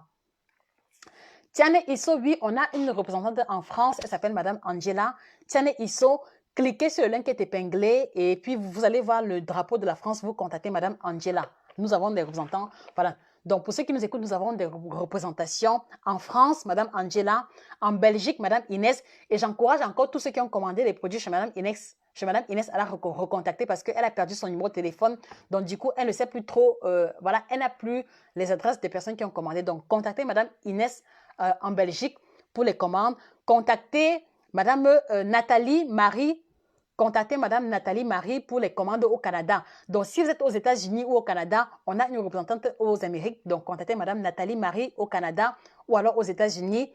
Tiane Isso, oui, on a une représentante en France, elle s'appelle Madame Angela. Tiane Isso, cliquez sur le lien qui est épinglé et puis vous allez voir le drapeau de la France, vous contactez Madame Angela. Nous avons des représentants, voilà. Donc, pour ceux qui nous écoutent, nous avons des représentations en France, Madame Angela, en Belgique, Madame Inès, et j'encourage encore tous ceux qui ont commandé des produits chez Madame Inès, à la recontacter parce qu'elle a perdu son numéro de téléphone. Donc, du coup, elle ne sait plus trop, voilà, elle n'a plus les adresses des personnes qui ont commandé. Donc, contactez Madame Inès en Belgique pour les commandes. Contactez Madame Nathalie Marie. Contactez Madame Nathalie Marie pour les commandes au Canada. Donc, si vous êtes aux États-Unis ou au Canada, on a une représentante aux Amériques. Donc, contactez Madame Nathalie Marie au Canada ou alors aux États-Unis.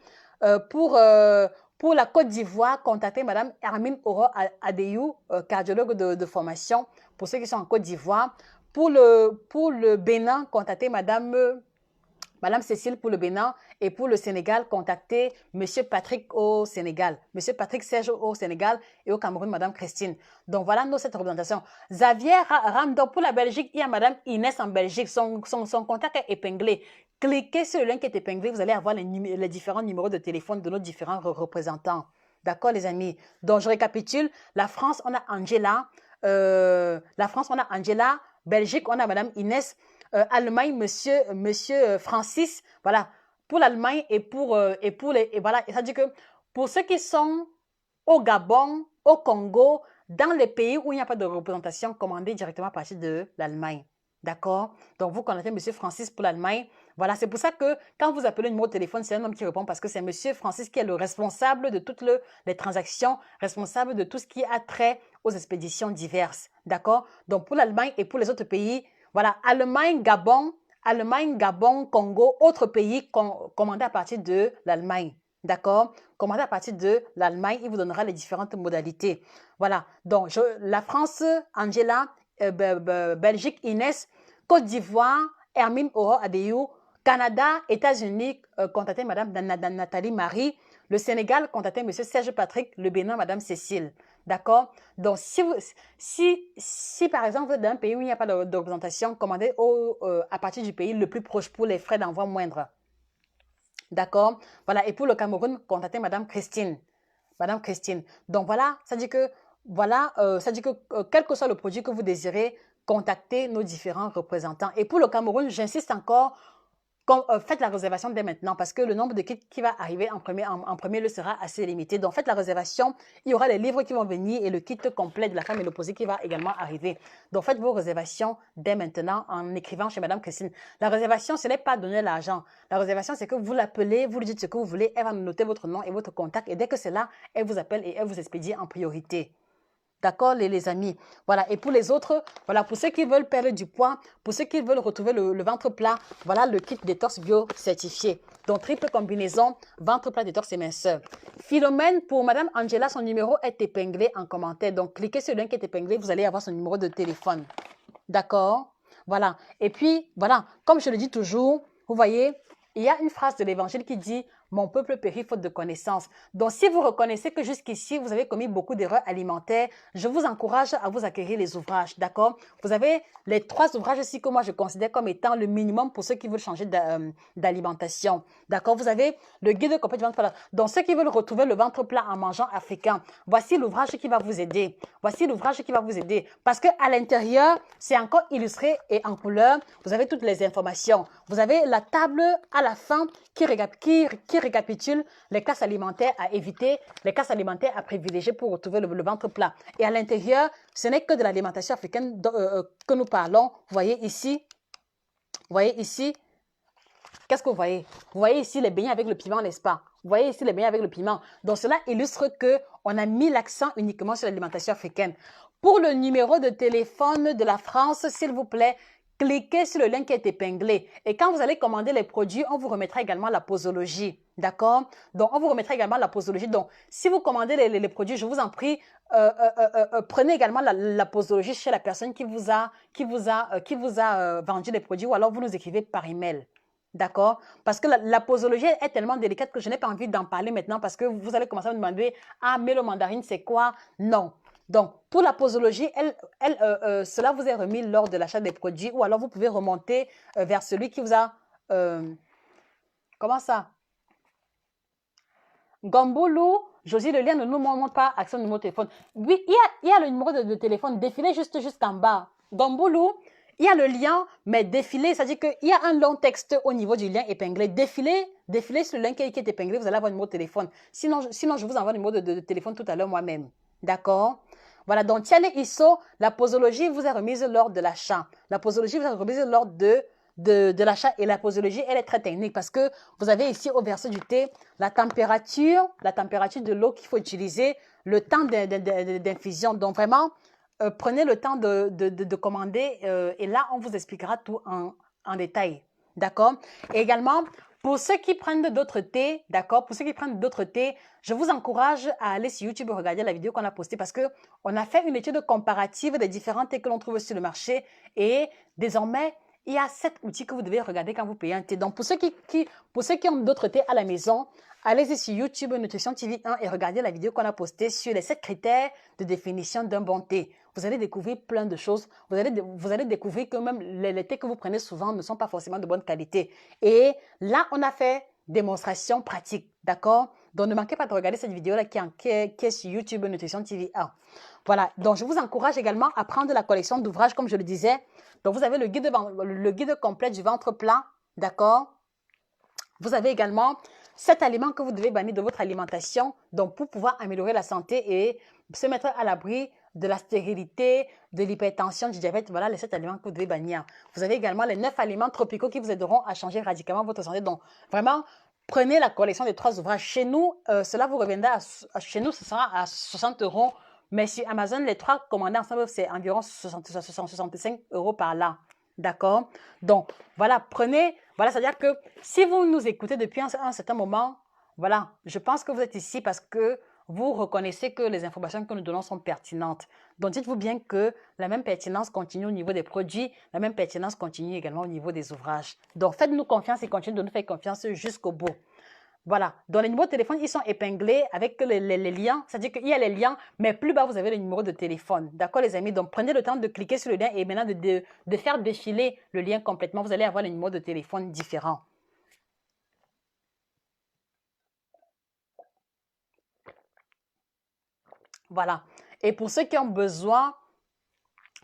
Pour la Côte d'Ivoire, contactez Madame Hermine Oro Adeyou, cardiologue de formation, pour ceux qui sont en Côte d'Ivoire. Pour le Bénin, contactez Madame Cécile pour le Bénin et pour le Sénégal, contactez Monsieur Patrick au Sénégal, Monsieur Patrick Serge au Sénégal et au Cameroun, Madame Christine. Donc voilà cette représentation. Xavier Ramdo pour la Belgique, il y a Madame Inès en Belgique, son contact est épinglé. Cliquez sur le lien qui est épinglé, vous allez avoir les différents numéros de téléphone de nos différents représentants. D'accord les amis? Donc je récapitule, la France on a Angela, Belgique on a Madame Inès, Allemagne, monsieur Francis, voilà, pour l'Allemagne et voilà, et ça dit que pour ceux qui sont au Gabon, au Congo, dans les pays où il n'y a pas de représentation, commandez directement à partir de l'Allemagne. D'accord? Donc, vous contactez monsieur Francis pour l'Allemagne. Voilà, c'est pour ça que quand vous appelez le numéro de téléphone, c'est un homme qui répond parce que c'est monsieur Francis qui est le responsable de toutes les transactions, responsable de tout ce qui a trait aux expéditions diverses. D'accord? Donc, pour l'Allemagne et pour les autres pays, voilà, Allemagne, Gabon, Congo, autres pays, commandez à partir de l'Allemagne. D'accord? Commandez à partir de l'Allemagne, il vous donnera les différentes modalités. Voilà, donc la France, Angela, Belgique, Inès, Côte d'Ivoire, Hermine Oro Adeyou, Canada, États-Unis, contactez Madame Nathalie Marie, le Sénégal, contactez Monsieur Serge Patrick, le Bénin, Madame Cécile. D'accord? Donc, si par exemple vous êtes dans un pays où il n'y a pas de représentation, commandez à partir du pays le plus proche pour les frais d'envoi moindres. D'accord? Voilà. Et pour le Cameroun, contactez Madame Christine. Madame Christine. Donc voilà, ça dit que quel que soit le produit que vous désirez, contactez nos différents représentants. Et pour le Cameroun, j'insiste encore, faites la réservation dès maintenant parce que le nombre de kits qui va arriver en premier le sera assez limité. Donc, faites la réservation. Il y aura les livres qui vont venir et le kit complet de la femme ménopausée qui va également arriver. Donc, faites vos réservations dès maintenant en écrivant chez Madame Christine. La réservation, ce n'est pas donner l'argent. La réservation, c'est que vous l'appelez, vous lui dites ce que vous voulez, elle va noter votre nom et votre contact et dès que c'est là, elle vous appelle et elle vous expédie en priorité. D'accord, les amis. Voilà. Et pour les autres, voilà, pour ceux qui veulent perdre du poids, pour ceux qui veulent retrouver le ventre plat, voilà le kit détox bio certifié. Donc, triple combinaison, ventre plat, détox et minceur. Philomène, pour Madame Angela, son numéro est épinglé en commentaire. Donc, cliquez sur le lien qui est épinglé, vous allez avoir son numéro de téléphone. D'accord? Voilà. Et puis, voilà, comme je le dis toujours, vous voyez, il y a une phrase de l'Évangile qui dit « Mon peuple périt faute de connaissance ». Donc, si vous reconnaissez que jusqu'ici, vous avez commis beaucoup d'erreurs alimentaires, je vous encourage à vous acquérir les ouvrages, d'accord? Vous avez les 3 ouvrages ici que moi, je considère comme étant le minimum pour ceux qui veulent changer d'alimentation, d'accord? Vous avez le guide complet du ventre plat. Donc, ceux qui veulent retrouver le ventre plat en mangeant africain, voici l'ouvrage qui va vous aider. Voici l'ouvrage qui va vous aider. Parce qu'à l'intérieur, c'est encore illustré et en couleur. Vous avez toutes les informations. Vous avez la table à la fin qui récapitule les classes alimentaires à éviter, les classes alimentaires à privilégier pour retrouver le ventre plat. Et à l'intérieur, ce n'est que de l'alimentation africaine que nous parlons. Vous voyez ici, qu'est-ce que vous voyez? Vous voyez ici les beignets avec le piment, n'est-ce pas? Vous voyez ici les beignets avec le piment. Donc, cela illustre qu'on a mis l'accent uniquement sur l'alimentation africaine. Pour le numéro de téléphone de la France, s'il vous plaît, cliquez sur le lien qui est épinglé. Et quand vous allez commander les produits, on vous remettra également la posologie. D'accord? Donc, on vous remettra également la posologie. Donc, si vous commandez les produits, je vous en prie, prenez également la posologie chez la personne qui vous a vendu les produits ou alors vous nous écrivez par email. D'accord? Parce que la posologie est tellement délicate que je n'ai pas envie d'en parler maintenant parce que vous allez commencer à me demander « Ah, mais le mandarine, c'est quoi? » Non. Donc, pour la posologie, cela vous est remis lors de l'achat des produits ou alors vous pouvez remonter vers celui qui vous a… comment ça? Gomboulou, Josie, le lien ne nous montre pas accès au numéro de téléphone. Oui, il y a le numéro de téléphone, défilez juste jusqu'en bas. Gomboulou, il y a le lien, mais défilez, c'est-à-dire qu'il y a un long texte au niveau du lien épinglé. Défilez sur le lien qui est épinglé, vous allez avoir le numéro de téléphone. Sinon, je vous envoie le numéro de téléphone tout à l'heure moi-même. D'accord? Voilà, donc Tiale Isso, la posologie vous est remise lors de l'achat. La posologie vous est remise lors de l'achat et la posologie, elle est très technique parce que vous avez ici au verset du thé la température de l'eau qu'il faut utiliser, le temps d'infusion. Donc vraiment, prenez le temps de commander et là, on vous expliquera tout en détail. D'accord? Et également, pour ceux qui prennent d'autres thés, d'accord, pour ceux qui prennent d'autres thés, je vous encourage à aller sur YouTube et regarder la vidéo qu'on a postée parce qu'on a fait une étude comparative des différents thés que l'on trouve sur le marché et désormais, il y a 7 outils que vous devez regarder quand vous payez un thé. Donc, pour ceux qui ont d'autres thés à la maison, allez-y sur YouTube Nutrition TV 1 et regardez la vidéo qu'on a postée sur les 7 critères de définition d'un bon thé. Vous allez découvrir plein de choses. Vous allez découvrir que même les thés que vous prenez souvent ne sont pas forcément de bonne qualité. Et là, on a fait démonstration pratique, d'accord? Donc, ne manquez pas de regarder cette vidéo-là qui est sur YouTube Nutrition TV 1. Voilà, donc je vous encourage également à prendre la collection d'ouvrages, comme je le disais. Donc, vous avez le guide complet du ventre plat, d'accord? Vous avez également 7 aliments que vous devez bannir de votre alimentation, donc pour pouvoir améliorer la santé et se mettre à l'abri de la stérilité, de l'hypertension, du diabète. Voilà les 7 aliments que vous devez bannir. Vous avez également les 9 aliments tropicaux qui vous aideront à changer radicalement votre santé. Donc, vraiment, prenez la collection des 3 ouvrages. Chez nous, cela vous reviendra, chez nous, ce sera à 60 €. Mais sur Amazon, les 3 commandés ensemble, c'est environ 65 € par là. D'accord? Donc, voilà, prenez, voilà, c'est-à-dire que si vous nous écoutez depuis un certain moment, voilà, je pense que vous êtes ici parce que vous reconnaissez que les informations que nous donnons sont pertinentes. Donc, dites-vous bien que la même pertinence continue au niveau des produits, la même pertinence continue également au niveau des ouvrages. Donc, faites-nous confiance et continuez de nous faire confiance jusqu'au bout. Voilà, dans les numéros de téléphone, ils sont épinglés avec les liens, c'est-à-dire qu'il y a les liens, mais plus bas, vous avez le numéro de téléphone. D'accord, les amis? Donc, prenez le temps de cliquer sur le lien et maintenant de faire défiler le lien complètement. Vous allez avoir les numéros de téléphone différents. Voilà. Et pour ceux qui ont besoin,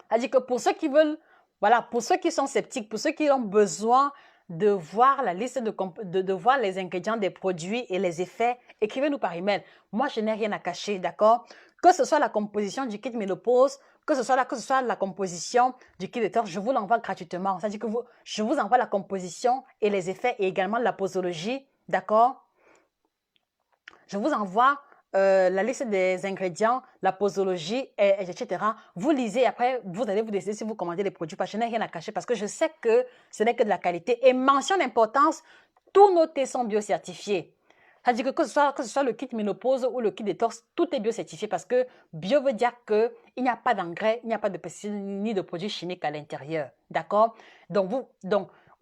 c'est-à-dire que pour ceux qui veulent, voilà, pour ceux qui sont sceptiques, pour ceux qui ont besoin de voir la liste de voir les ingrédients des produits et les effets, écrivez-nous par email. Moi, je n'ai rien à cacher, d'accord? Que ce soit la composition du kit ménopause, que ce soit la composition du kit détox, je vous l'envoie gratuitement. C'est-à-dire que je vous envoie la composition et les effets et également la posologie, d'accord? Je vous envoie la liste des ingrédients, la posologie, etc. Vous lisez, après, vous allez vous décider si vous commandez les produits, parce que je n'ai rien à cacher, parce que je sais que ce n'est que de la qualité. Et mention d'importance, tous nos thés sont biocertifiés. C'est-à-dire que ce soit le kit ménopause ou le kit détox, tout est biocertifié parce que bio veut dire qu'il n'y a pas d'engrais, il n'y a pas de pesticides ni de produits chimiques à l'intérieur. D'accord? Donc,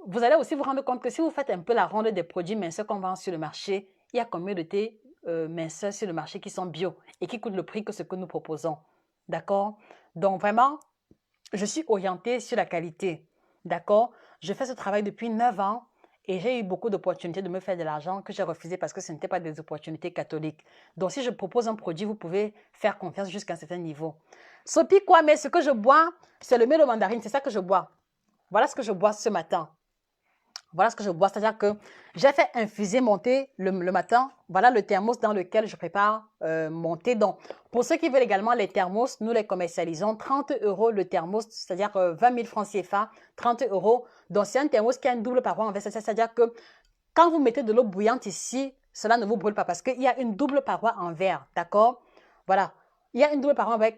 vous allez aussi vous rendre compte que si vous faites un peu la ronde des produits minceurs qu'on vend sur le marché, il y a combien de thés minceurs sur le marché qui sont bio et qui coûtent le prix que ce que nous proposons. D'accord? Donc, vraiment, je suis orientée sur la qualité. D'accord? Je fais ce travail depuis 9 ans. Et j'ai eu beaucoup d'opportunités de me faire de l'argent que j'ai refusé parce que ce n'était pas des opportunités catholiques. Donc, si je propose un produit, vous pouvez faire confiance jusqu'à un certain niveau. Sopi quoi, mais ce que je bois, c'est le mélo mandarine. C'est ça que je bois. Voilà ce que je bois ce matin. Voilà ce que je bois, c'est-à-dire que j'ai fait infuser mon thé le matin. Voilà le thermos dans lequel je prépare mon thé. Donc, pour ceux qui veulent également les thermos, nous les commercialisons 30 € le thermos, c'est-à-dire 20 000 francs CFA, 30 €. Donc, c'est un thermos qui a une double paroi en verre, c'est-à-dire que quand vous mettez de l'eau bouillante ici, cela ne vous brûle pas parce qu'il y a une double paroi en verre, d'accord? Voilà, il y a une double paroi en verre.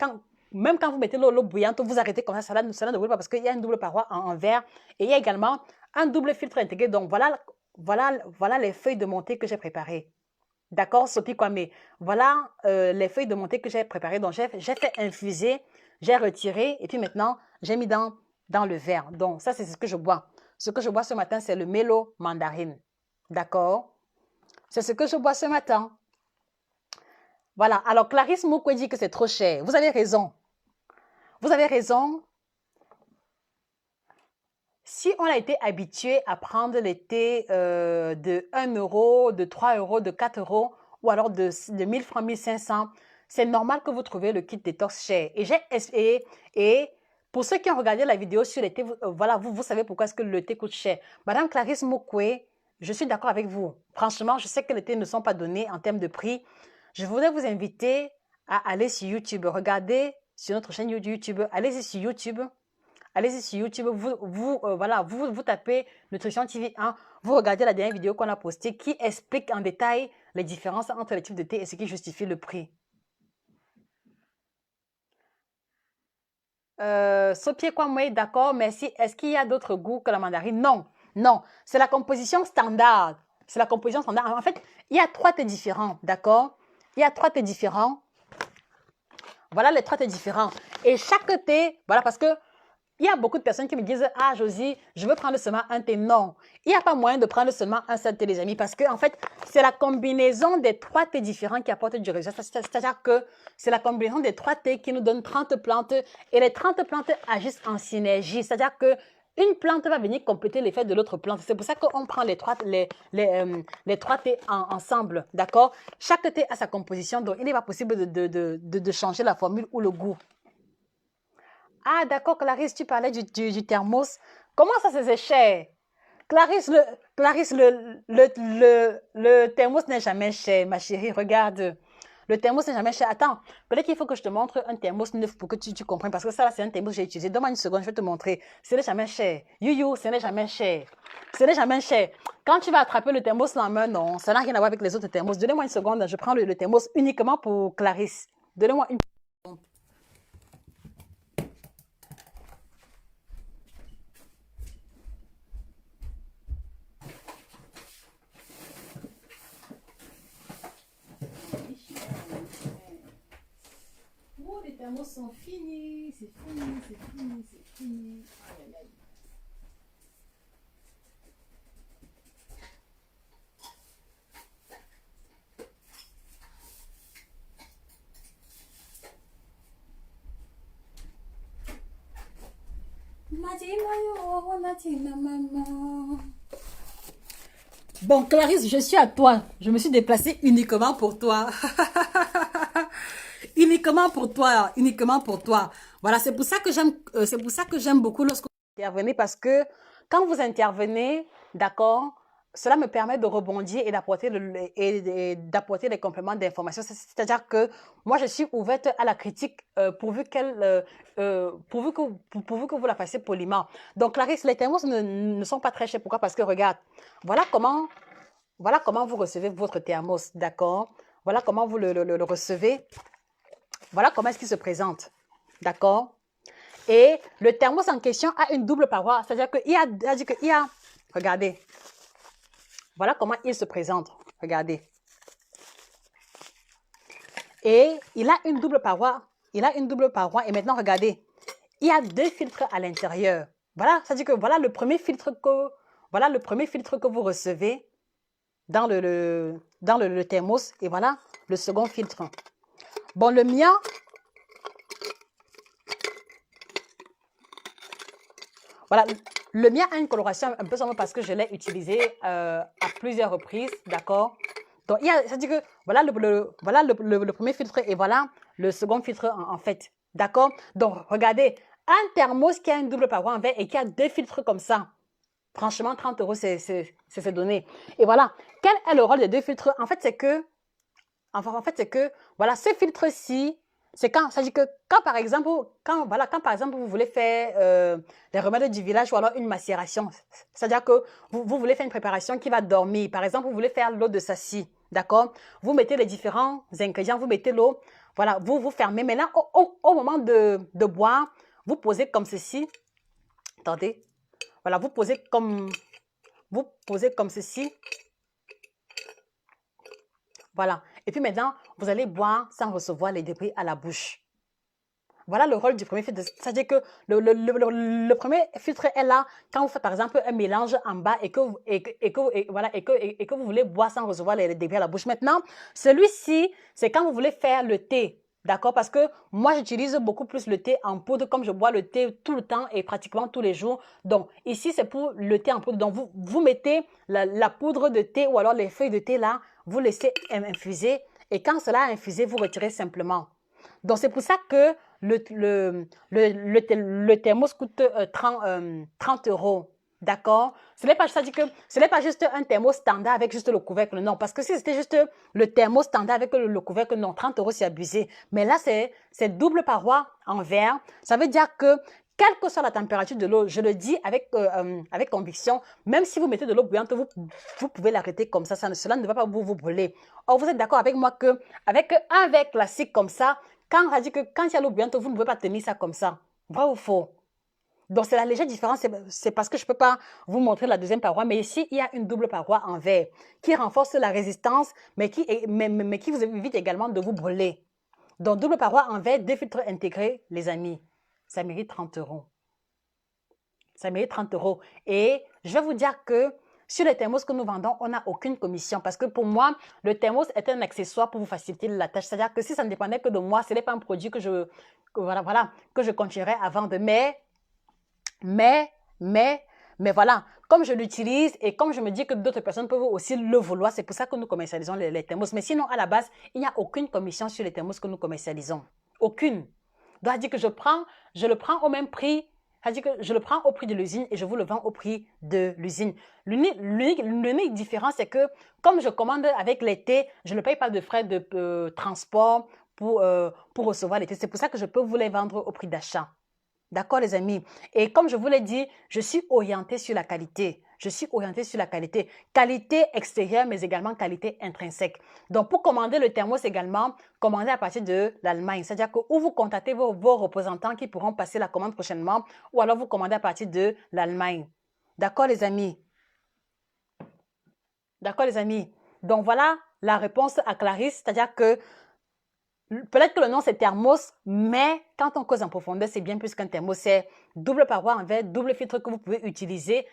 Même quand vous mettez l'eau bouillante, vous arrêtez comme ça, cela ne brûle pas parce qu'il y a une double paroi en verre. Et il y a également un double filtre intégré. Donc, voilà les feuilles de mon thé que j'ai préparées. D'accord, Sophie Kwame? Voilà les feuilles de mon thé que j'ai préparées. Donc, j'ai fait infuser, j'ai retiré et puis maintenant, j'ai mis dans le verre. Donc, ça, c'est ce que je bois. Ce que je bois ce matin, c'est le mélo mandarine. D'accord? C'est ce que je bois ce matin. Voilà. Alors, Clarisse Moukwe dit que c'est trop cher. Vous avez raison. Vous avez raison. Si on a été habitué à prendre les thés de 1 €, de 3 €, de 4 € ou alors de 1000 francs, 1500, c'est normal que vous trouviez le kit détox cher. Et pour ceux qui ont regardé la vidéo sur les thés, voilà, vous savez pourquoi est-ce que le thé coûte cher. Madame Clarisse Moukwe, je suis d'accord avec vous. Franchement, je sais que les thés ne sont pas donnés en termes de prix. Je voudrais vous inviter à aller sur YouTube. Regardez sur notre chaîne YouTube. Allez-y sur YouTube. Allez-y sur YouTube, vous tapez Nutrition TV 1, vous regardez la dernière vidéo qu'on a postée qui explique en détail les différences entre les types de thé et ce qui justifie le prix. Sopier quoi, moi, d'accord, merci. Est-ce qu'il y a d'autres goûts que la mandarine? Non, non, c'est la composition standard. C'est la composition standard. En fait, il y a 3 thés différents, d'accord? Il y a 3 thés différents. Voilà les 3 thés différents. Et chaque thé, voilà, parce que il y a beaucoup de personnes qui me disent « Ah, Josie, je veux prendre seulement un thé. » Non, il n'y a pas moyen de prendre seulement un seul thé, les amis, parce que en fait, c'est la combinaison des 3 thés différents qui apporte du résultat. C'est-à-dire que c'est la combinaison des 3 thés qui nous donne 30 plantes et les 30 plantes agissent en synergie. C'est-à-dire que une plante va venir compléter l'effet de l'autre plante. C'est pour ça qu'on prend les 3 thés ensemble, d'accord? Chaque thé a sa composition, donc il n'est pas possible de changer la formule ou le goût. Ah, d'accord, Clarisse, tu parlais du thermos. Comment ça, c'est cher? Clarisse, le thermos n'est jamais cher, ma chérie. Regarde, le thermos n'est jamais cher. Attends, peut-être qu'il faut que je te montre un thermos neuf pour que tu comprennes. Parce que ça, c'est un thermos que j'ai utilisé. Donne-moi une seconde, je vais te montrer. Ce n'est jamais cher. Ce n'est jamais cher. Ce n'est jamais cher. Quand tu vas attraper le thermos en main, non, ça n'a rien à voir avec les autres thermos. Donnez-moi une seconde, je prends le thermos uniquement pour Clarisse. Donnez-moi une seconde. Les thermos sont finis, c'est fini, c'est fini, c'est fini. Aïe, aïe, aïe. Bon, Clarisse, je suis à toi. Je me suis déplacée uniquement pour toi. Uniquement pour toi, uniquement pour toi. Voilà, c'est pour ça que j'aime beaucoup lorsque vous intervenez parce que quand vous intervenez, d'accord, cela me permet de rebondir et d'apporter des compléments d'information. C'est-à-dire que moi, je suis ouverte à la critique pourvu que vous la fassiez poliment. Donc, Clarisse, les thermos ne sont pas très chers. Pourquoi? Parce que regarde, voilà comment vous recevez votre thermos, d'accord? Voilà comment vous le recevez. Voilà comment est-ce qu'il se présente. D'accord? Et le thermos en question a une double paroi. C'est-à-dire qu'il y a, regardez. Voilà comment il se présente. Regardez. Et il a une double paroi. Il a une double paroi. Et maintenant, regardez. Il y a 2 filtres à l'intérieur. Voilà, c'est-à-dire que voilà le premier filtre que vous recevez dans le thermos. Et voilà le second filtre. Bon, le mien, voilà, le mien a une coloration un peu sombre parce que je l'ai utilisé à plusieurs reprises, d'accord? Donc, c'est-à-dire que voilà le premier filtre et voilà le second filtre en fait, d'accord? Donc, regardez, un thermos qui a une double paroi en verre et qui a 2 filtres comme ça, franchement, 30 euros, c'est donné. Et voilà, quel est le rôle des 2 filtres? En fait, c'est que, voilà, ce filtre-ci, c'est quand, ça dit que quand par exemple, vous voulez faire les remèdes du village ou alors une macération, c'est-à-dire que vous voulez faire une préparation qui va dormir. Par exemple, vous voulez faire l'eau de Sassi, d'accord? Vous mettez les différents ingrédients, vous mettez l'eau, voilà, vous fermez. Maintenant, au moment de boire, vous posez comme ceci. Attendez, voilà, vous posez comme ceci. Voilà. Et puis maintenant, vous allez boire sans recevoir les débris à la bouche. Voilà le rôle du premier filtre. C'est-à-dire que le premier filtre est là quand vous faites par exemple un mélange en bas et que vous voulez boire sans recevoir les débris à la bouche. Maintenant, celui-ci, c'est quand vous voulez faire le thé. D'accord? Parce que moi, j'utilise beaucoup plus le thé en poudre comme je bois le thé tout le temps et pratiquement tous les jours. Donc, ici, c'est pour le thé en poudre. Donc, vous mettez la poudre de thé ou alors les feuilles de thé là, vous laissez infuser. Et quand cela a infusé, vous retirez simplement. Donc, c'est pour ça que le thermos coûte 30 euros. D'accord? Ce n'est pas juste un thermos standard avec juste le couvercle, non. Parce que si c'était juste le thermos standard avec le couvercle, non, 30 euros, c'est abusé. Mais là, c'est double paroi en verre. Ça veut dire que quelle que soit la température de l'eau, je le dis avec conviction, même si vous mettez de l'eau bouillante, vous pouvez l'arrêter comme ça, cela ne va pas vous brûler. Or, vous êtes d'accord avec moi que avec un verre classique comme ça, quand on dit que quand il y a l'eau bouillante, vous ne pouvez pas tenir ça comme ça. Vrai ou faux? Donc, c'est la légère différence. C'est parce que je ne peux pas vous montrer la deuxième paroi. Mais ici, il y a une double paroi en verre qui renforce la résistance, mais qui vous évite également de vous brûler. Donc, double paroi en verre, 2 filtres intégrés, les amis. Ça mérite 30 euros. Ça mérite 30 euros. Et je vais vous dire que sur les thermos que nous vendons, on n'a aucune commission. Parce que pour moi, le thermos est un accessoire pour vous faciliter la tâche. C'est-à-dire que si ça ne dépendait que de moi, ce n'est pas un produit que je continuerais à vendre. Mais voilà, comme je l'utilise et comme je me dis que d'autres personnes peuvent aussi le vouloir, c'est pour ça que nous commercialisons les thermos. Mais sinon, à la base, il n'y a aucune commission sur les thermos que nous commercialisons. Aucune. Donc, dire que je le prends au même prix. C'est-à-dire que je le prends au prix de l'usine et je vous le vends au prix de l'usine. L'unique différence, c'est que comme je commande avec les thés, je ne paye pas de frais de transport pour recevoir les thés. C'est pour ça que je peux vous les vendre au prix d'achat. D'accord, les amis? Et comme je vous l'ai dit, je suis orientée sur la qualité. Je suis orientée sur la qualité. Qualité extérieure, mais également qualité intrinsèque. Donc, pour commander le thermos également, commandez à partir de l'Allemagne. C'est-à-dire que ou vous contactez vos représentants qui pourront passer la commande prochainement, ou alors vous commandez à partir de l'Allemagne. D'accord, les amis? D'accord, les amis? Donc, voilà la réponse à Clarisse. C'est-à-dire que peut-être que le nom c'est thermos, mais quand on cause en profondeur, c'est bien plus qu'un thermos. C'est double paroi en verre, double filtre que vous pouvez utiliser,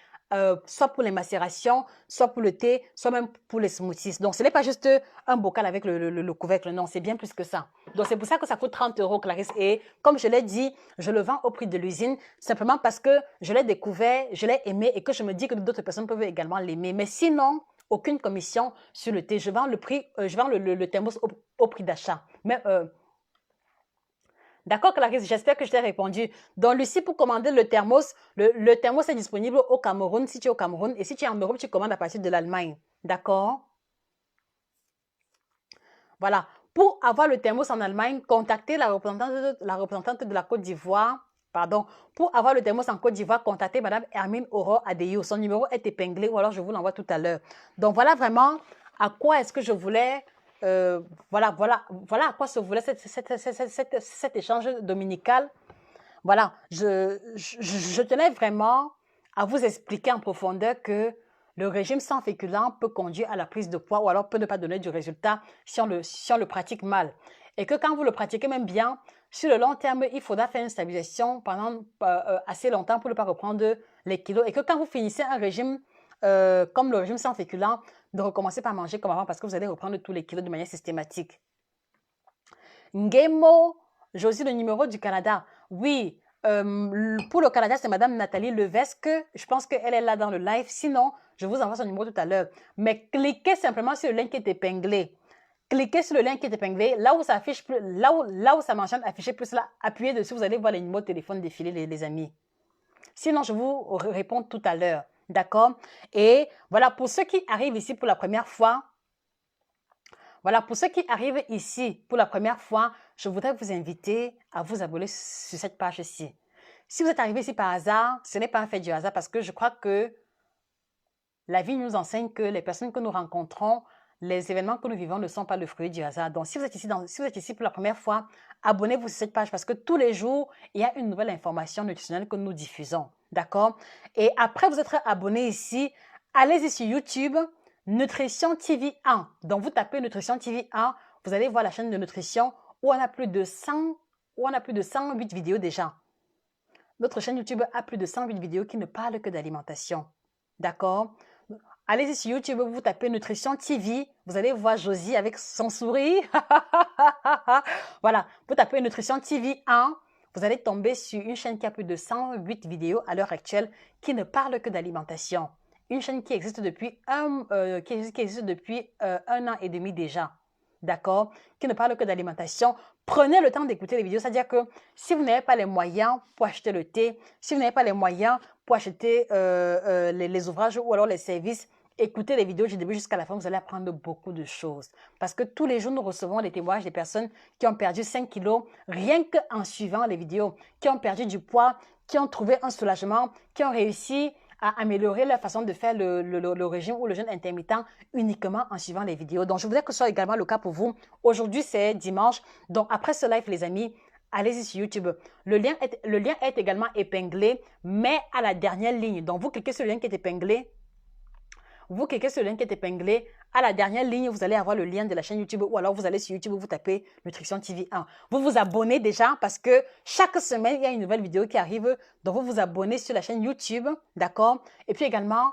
soit pour les macérations, soit pour le thé, soit même pour les smoothies. Donc, ce n'est pas juste un bocal avec le couvercle, non, c'est bien plus que ça. Donc, c'est pour ça que ça coûte 30 euros, Clarisse. Et comme je l'ai dit, je le vends au prix de l'usine, simplement parce que je l'ai découvert, je l'ai aimé et que je me dis que d'autres personnes peuvent également l'aimer. Mais sinon, aucune commission sur le thé. Je vends le thermos au prix d'achat. Mais d'accord, Clarisse, j'espère que je t'ai répondu. Donc, Lucie, pour commander le thermos est disponible au Cameroun, si tu es au Cameroun. Et si tu es en Europe, tu commandes à partir de l'Allemagne. D'accord? Voilà. Pour avoir le thermos en Allemagne, contactez la représentante de la Côte d'Ivoire. Pardon. Pour avoir le thermos en Côte d'Ivoire, contactez Madame Hermine Aurore Adeyou. Son numéro est épinglé ou alors je vous l'envoie tout à l'heure. Donc, voilà vraiment à quoi est-ce que je voulais voilà à quoi se voulait cet échange dominical. Voilà, je tenais vraiment à vous expliquer en profondeur que le régime sans féculents peut conduire à la prise de poids ou alors peut ne pas donner du résultat si on le pratique mal. Et que quand vous le pratiquez même bien, sur le long terme, il faudra faire une stabilisation pendant assez longtemps pour ne pas reprendre les kilos. Et que quand vous finissez un régime comme le régime sans féculents, de recommencer par manger comme avant parce que vous allez reprendre tous les kilos de manière systématique. Ngemo, Josie, le numéro du Canada. Oui, pour le Canada, c'est Madame Nathalie Levesque. Je pense qu'elle est là dans le live. Sinon, je vous envoie son numéro tout à l'heure. Mais cliquez simplement sur le lien qui est épinglé. Cliquez sur le lien qui est épinglé. Là où ça affiche plus, là où ça mentionne afficher plus, là, appuyez dessus. Vous allez voir les numéros de téléphone défiler, les amis. Sinon, je vous réponds tout à l'heure. D'accord? Et voilà, pour ceux qui arrivent ici pour la première fois, je voudrais vous inviter à vous abonner sur cette page-ci. Si vous êtes arrivé ici par hasard, ce n'est pas un fait du hasard parce que je crois que la vie nous enseigne que les personnes que nous rencontrons, les événements que nous vivons ne sont pas le fruit du hasard. Donc, si vous êtes ici pour la première fois, abonnez-vous sur cette page parce que tous les jours, il y a une nouvelle information nutritionnelle que nous diffusons. D'accord? Et après vous être abonné ici, allez-y sur YouTube, Nutrition TV 1. Donc, vous tapez Nutrition TV 1, vous allez voir la chaîne de nutrition où on a plus de 108 vidéos déjà. Notre chaîne YouTube a plus de 108 vidéos qui ne parlent que d'alimentation. D'accord? Allez-y sur YouTube, vous tapez Nutrition TV, vous allez voir Josie avec son sourire. Voilà, vous tapez Nutrition TV 1, vous allez tomber sur une chaîne qui a plus de 108 vidéos à l'heure actuelle qui ne parle que d'alimentation. Une chaîne qui existe depuis un an et demi déjà. D'accord? Qui ne parle que d'alimentation. Prenez le temps d'écouter les vidéos, c'est-à-dire que si vous n'avez pas les moyens pour acheter le thé, si vous n'avez pas les moyens pour acheter les ouvrages ou alors les services, écoutez les vidéos du début jusqu'à la fin, vous allez apprendre beaucoup de choses. Parce que tous les jours, nous recevons des témoignages des personnes qui ont perdu 5 kilos rien qu'en suivant les vidéos, qui ont perdu du poids, qui ont trouvé un soulagement, qui ont réussi à améliorer leur façon de faire le régime ou le jeûne intermittent uniquement en suivant les vidéos. Donc, je voudrais que ce soit également le cas pour vous. Aujourd'hui, c'est dimanche. Donc, après ce live, les amis, allez-y sur YouTube. Le lien est également épinglé, mais à la dernière ligne. Donc, vous cliquez sur le lien qui est épinglé. À la dernière ligne, vous allez avoir le lien de la chaîne YouTube ou alors vous allez sur YouTube, vous tapez Nutrition TV 1. Vous vous abonnez déjà parce que chaque semaine, il y a une nouvelle vidéo qui arrive. Donc, vous vous abonnez sur la chaîne YouTube, d'accord? Et puis également,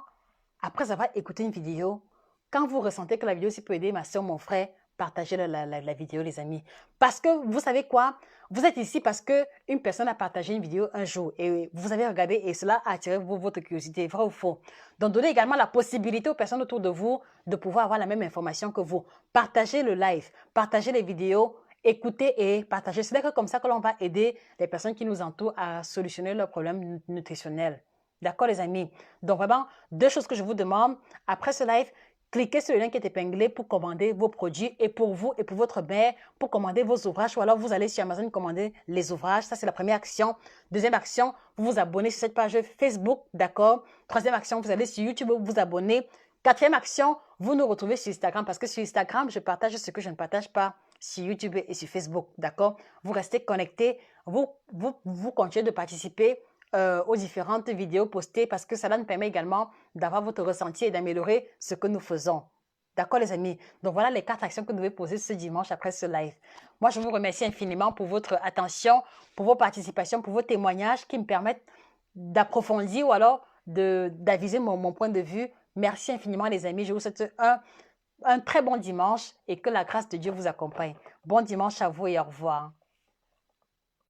après avoir écouté une vidéo, quand vous ressentez que la vidéo aussi peut aider ma soeur, mon frère, partagez la vidéo, les amis. Parce que, vous savez quoi? Vous êtes ici parce qu'une personne a partagé une vidéo un jour et vous avez regardé et cela a attiré votre curiosité, vrai ou faux? Donc, donnez également la possibilité aux personnes autour de vous de pouvoir avoir la même information que vous. Partagez le live, partagez les vidéos, écoutez et partagez. C'est comme ça que l'on va aider les personnes qui nous entourent à solutionner leurs problèmes nutritionnels. D'accord, les amis? Donc, vraiment, deux choses que je vous demande. Après ce live, cliquez sur le lien qui est épinglé pour commander vos produits et pour vous et pour votre mère, pour commander vos ouvrages ou alors vous allez sur Amazon commander les ouvrages. Ça, c'est la première action. Deuxième action, vous vous abonnez sur cette page Facebook, d'accord? Troisième action, vous allez sur YouTube, vous vous abonnez. Quatrième action, vous nous retrouvez sur Instagram parce que sur Instagram, je partage ce que je ne partage pas sur YouTube et sur Facebook, d'accord? Vous restez connectés, vous continuez de participer aux différentes vidéos postées parce que cela nous permet également d'avoir votre ressenti et d'améliorer ce que nous faisons. D'accord, les amis? Donc, voilà les 4 actions que vous devez poser ce dimanche après ce live. Moi, je vous remercie infiniment pour votre attention, pour vos participations, pour vos témoignages qui me permettent d'approfondir ou alors d'aviser mon point de vue. Merci infiniment, les amis. Je vous souhaite un très bon dimanche et que la grâce de Dieu vous accompagne. Bon dimanche à vous et au revoir.